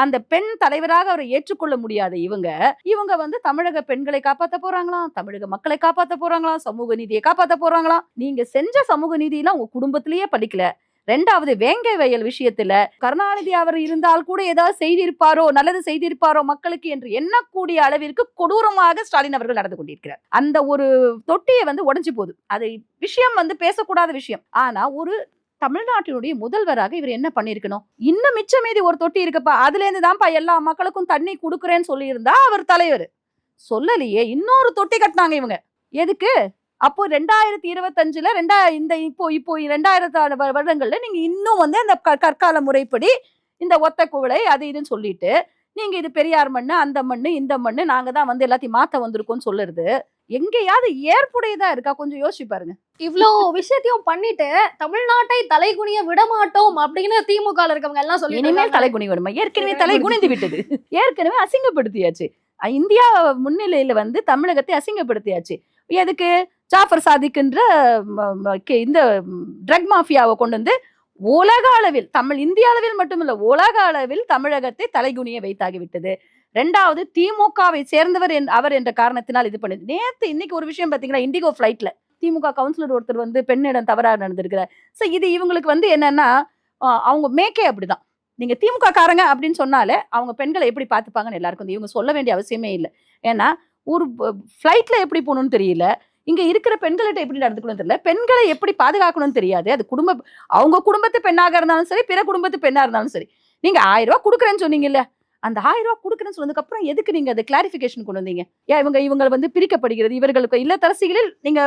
அந்த பெண் தலைவராக அவரை ஏற்றுக்கொள்ள முடியாத இவங்க வந்து தமிழக பெண்களை காப்பாத்த போறாங்களாம், தமிழக மக்களை காப்பாத்த போறாங்களாம், சமூக நீதியை காப்பாத்த போறாங்களாம். நீங்க செஞ்ச சமூக நீதியெல்லாம் உங்க குடும்பத்திலேயே படிக்கல. ரெண்டாவது, வேங்கை வயல் விஷயத்துல கருணாநிதி அவர் இருந்தால் கூட ஏதாவது செய்திருப்பாரோ, நல்லது செய்திருப்பாரோ மக்களுக்கு என்று எண்ணக்கூடிய அளவிற்கு கொடூரமாக ஸ்டாலின் அவர்கள் நடந்து கொண்டிருக்கிறார். அந்த ஒரு தொட்டியை வந்து உடைஞ்சு போகுது. அது விஷயம் வந்து பேசக்கூடாத விஷயம். ஆனா ஒரு தமிழ்நாட்டினுடைய முதல்வராக இவர் என்ன பண்ணிருக்கணும்? இன்னும் மிச்ச மீதி ஒரு தொட்டி இருக்குப்பா, அதுல இருந்து தான்ப்பா எல்லா மக்களுக்கும் தண்ணி கொடுக்குறேன்னு சொல்லி இருந்தா அவர் தலைவர் சொல்லலையே. இன்னொரு தொட்டி கட்டினாங்க இவங்க. எதுக்கு? அப்போ 2025ல இப்போ 2000 வருடங்கள்ல நீங்க இன்னும் வந்து அந்த கற்கால முறைப்படி இந்த ஒத்த குவளை அது இதுன்னு சொல்லிட்டு நீங்க இது பெரியார் மண்ணு, அந்த மண்ணு, இந்த மண்ணு, நாங்க தான் வந்து எல்லாத்தையும் மாத்த வந்திருக்கோம்னு சொல்லுறது எங்கேயாவது ஏற்புடையதா இருக்கா? கொஞ்சம் யோசிச்சு பாருங்க. இவ்ளோ விஷயத்தையும் பண்ணிட்டு தமிழ்நாட்டை தலைகுனிய விட மாட்டோம் அப்படின்னு திமுக இருக்கவங்க எல்லாம் சொல்லி, இனிமேல் தலைகுனி வருமா? ஏற்கனவே தலை குனிந்து விட்டது. ஏற்கனவே அசிங்கப்படுத்தியாச்சு. இந்தியா முன்னிலையில வந்து தமிழகத்தை அசிங்கப்படுத்தியாச்சு. எதுக்கு? ஜாஃபர் சாதிக்ன்ற இந்த ட்ரக் மாஃபியாவை கொண்டு வந்து உலக அளவில், இந்திய அளவில் மட்டுமில்ல உலக அளவில் தமிழகத்தை தலைகுனிய வைத்தாகிவிட்டது. ரெண்டாவது, திமுகவை சேர்ந்தவர் அவர் என்ற காரணத்தினால் இது பண்ணுது. இன்னைக்கு ஒரு விஷயம் பாத்தீங்கன்னா, இண்டிகோ பிளைட்ல திமுக கவுன்சிலர் ஒருத்தர் வந்து பெண்ணிடம் தவறாக நடந்திருக்கிறார். சோ இது இவங்களுக்கு வந்து என்னன்னா, அவங்க மேக்கே அப்படிதான். நீங்க திமுக காரங்க அப்படின்னு சொன்னாலே அவங்க பெண்களை எப்படி பார்த்துப்பாங்கன்னு எல்லாருக்கும் இவங்க சொல்ல வேண்டிய அவசியமே இல்லை. ஏன்னா ஒரு ஃபிளைட்ல எப்படி போகணும்னு தெரியல, இங்க இருக்கிற பெண்கள்கிட்ட எப்படி நடந்துக்கணும்னு தெரியல, பெண்களை எப்படி பாதுகாக்கணும்னு தெரியாது. அது அவங்க குடும்பத்து பெண்ணாக இருந்தாலும் சரி, பிற குடும்பத்து பெண்ணா இருந்தாலும் சரி. நீங்க 1000 ரூபாய் கொடுக்குறேன்னு சொன்னீங்கல்ல, அந்த 1000 ரூபாய் கொடுக்குறேன்னு சொன்னதுக்கு அப்புறம் எதுக்கு நீங்க அதை கிளாரிபிகேஷன் கொண்டு வந்தீங்க? ஏன் இவங்க வந்து பிரிக்கப்படுகிறது, இவர்களுக்கு இல்லத்தரசிகளில் நீங்க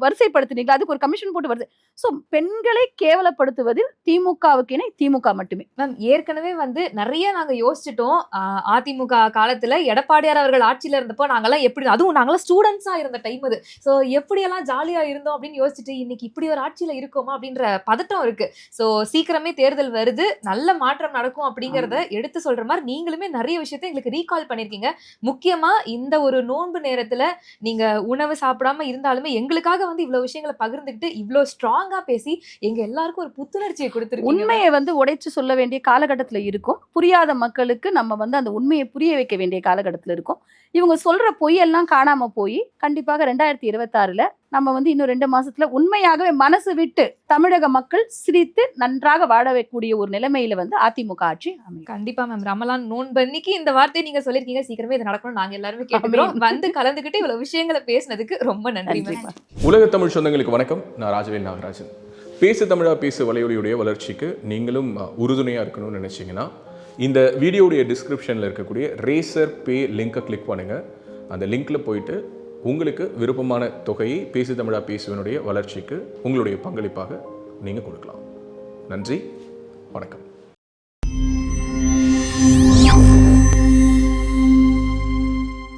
வரிசைப்படுத்தினீங்களா? அதுக்கு ஒரு கமிஷன் போட்டு வருது. சோ பெண்களை கேவலப்படுத்துவதில் திமுகவுக்கு இணை திமுக மட்டுமே. மேம் ஏற்கனவே வந்து நிறைய நாங்க யோசிச்சிட்டோம். அதிமுக காலத்துல எடப்பாடியார் அவர்கள் ஆட்சியில இருந்தப்போ நாங்கெல்லாம் எப்படி, அதுவும் நாங்களாம் ஸ்டூடெண்ட்ஸா இருந்த டைம் அது. ஸோ எப்படியெல்லாம் ஜாலியா இருந்தோம் அப்படின்னு யோசிச்சுட்டு இன்னைக்கு இப்படி ஒரு ஆட்சியில இருக்கோமா அப்படின்ற பதட்டம் இருக்கு. ஸோ சீக்கிரமே தேர்தல் வருது, நல்ல மாற்றம் நடக்கும் அப்படிங்கறத எடுத்து சொல்ற மாதிரி நீங்களுமே நிறைய விஷயத்தை எங்களுக்கு ரீகால் பண்ணிருக்கீங்க. முக்கியமா இந்த ஒரு நோன்பு நேரத்துல நீங்க உணவு சாப்பிடாம இருந்தாலுமே எங்களுக்காக வந்து இவ்வளவு விஷயங்களை பகிர்ந்துக்கிட்டு இவ்வளவு ஸ்ட்ராங்கா பேசி எங்க எல்லாருக்கும் ஒரு புத்துணர்ச்சியை கொடுத்துருக்கீங்க. உண்மையை வந்து உடைச்சு சொல்ல வேண்டிய காலகட்டத்துல இருக்கும். புரியாத மக்களுக்கு நம்ம வந்து அந்த உண்மையை புரிய வைக்க வேண்டிய காலகட்டத்துல இருக்கும். இவங்க சொல்ற பொய்யெல்லாம் காணாம போய் கண்டிப்பாக 2026ல நம்ம வந்து இன்னும் 2 மாசத்துல உண்மையாகவே மனசு விட்டு தமிழக மக்கள் சிரித்து நன்றாக வாழ வைக்கக்கூடிய ஒரு நிலைமையில வந்து அதிமுக ஆட்சி அமையும். கண்டிப்பா மேம். ரமலான் நோன்பு அன்னைக்கு இந்த வார்த்தையை நீங்க சொல்லிருக்கீங்க. சீக்கிரமே இது நடக்கணும் நாங்க எல்லாருமே கேட்டுக்கிறோம். வந்து கலந்துக்கிட்டு இவ்வளவு விஷயங்களை பேசினதுக்கு ரொம்ப நன்றி மேம். உலக தமிழ் சொந்தங்களுக்கு வணக்கம். நான் ராஜவேல் நாகராஜன். பேசு தமிழா பேசு வலையொலியுடைய வளர்ச்சிக்கு நீங்களும் உறுதுணையாக இருக்கணும்னு நினச்சிங்கன்னா இந்த வீடியோடைய டிஸ்கிரிப்ஷனில் இருக்கக்கூடிய ரேசர் பே லிங்கை கிளிக் பண்ணுங்கள். அந்த லிங்க்கில் போயிட்டு உங்களுக்கு விருப்பமான தொகையை பேசு தமிழா பேசுவனுடைய வளர்ச்சிக்கு உங்களுடைய பங்களிப்பாக நீங்கள் கொடுக்கலாம். நன்றி, வணக்கம்.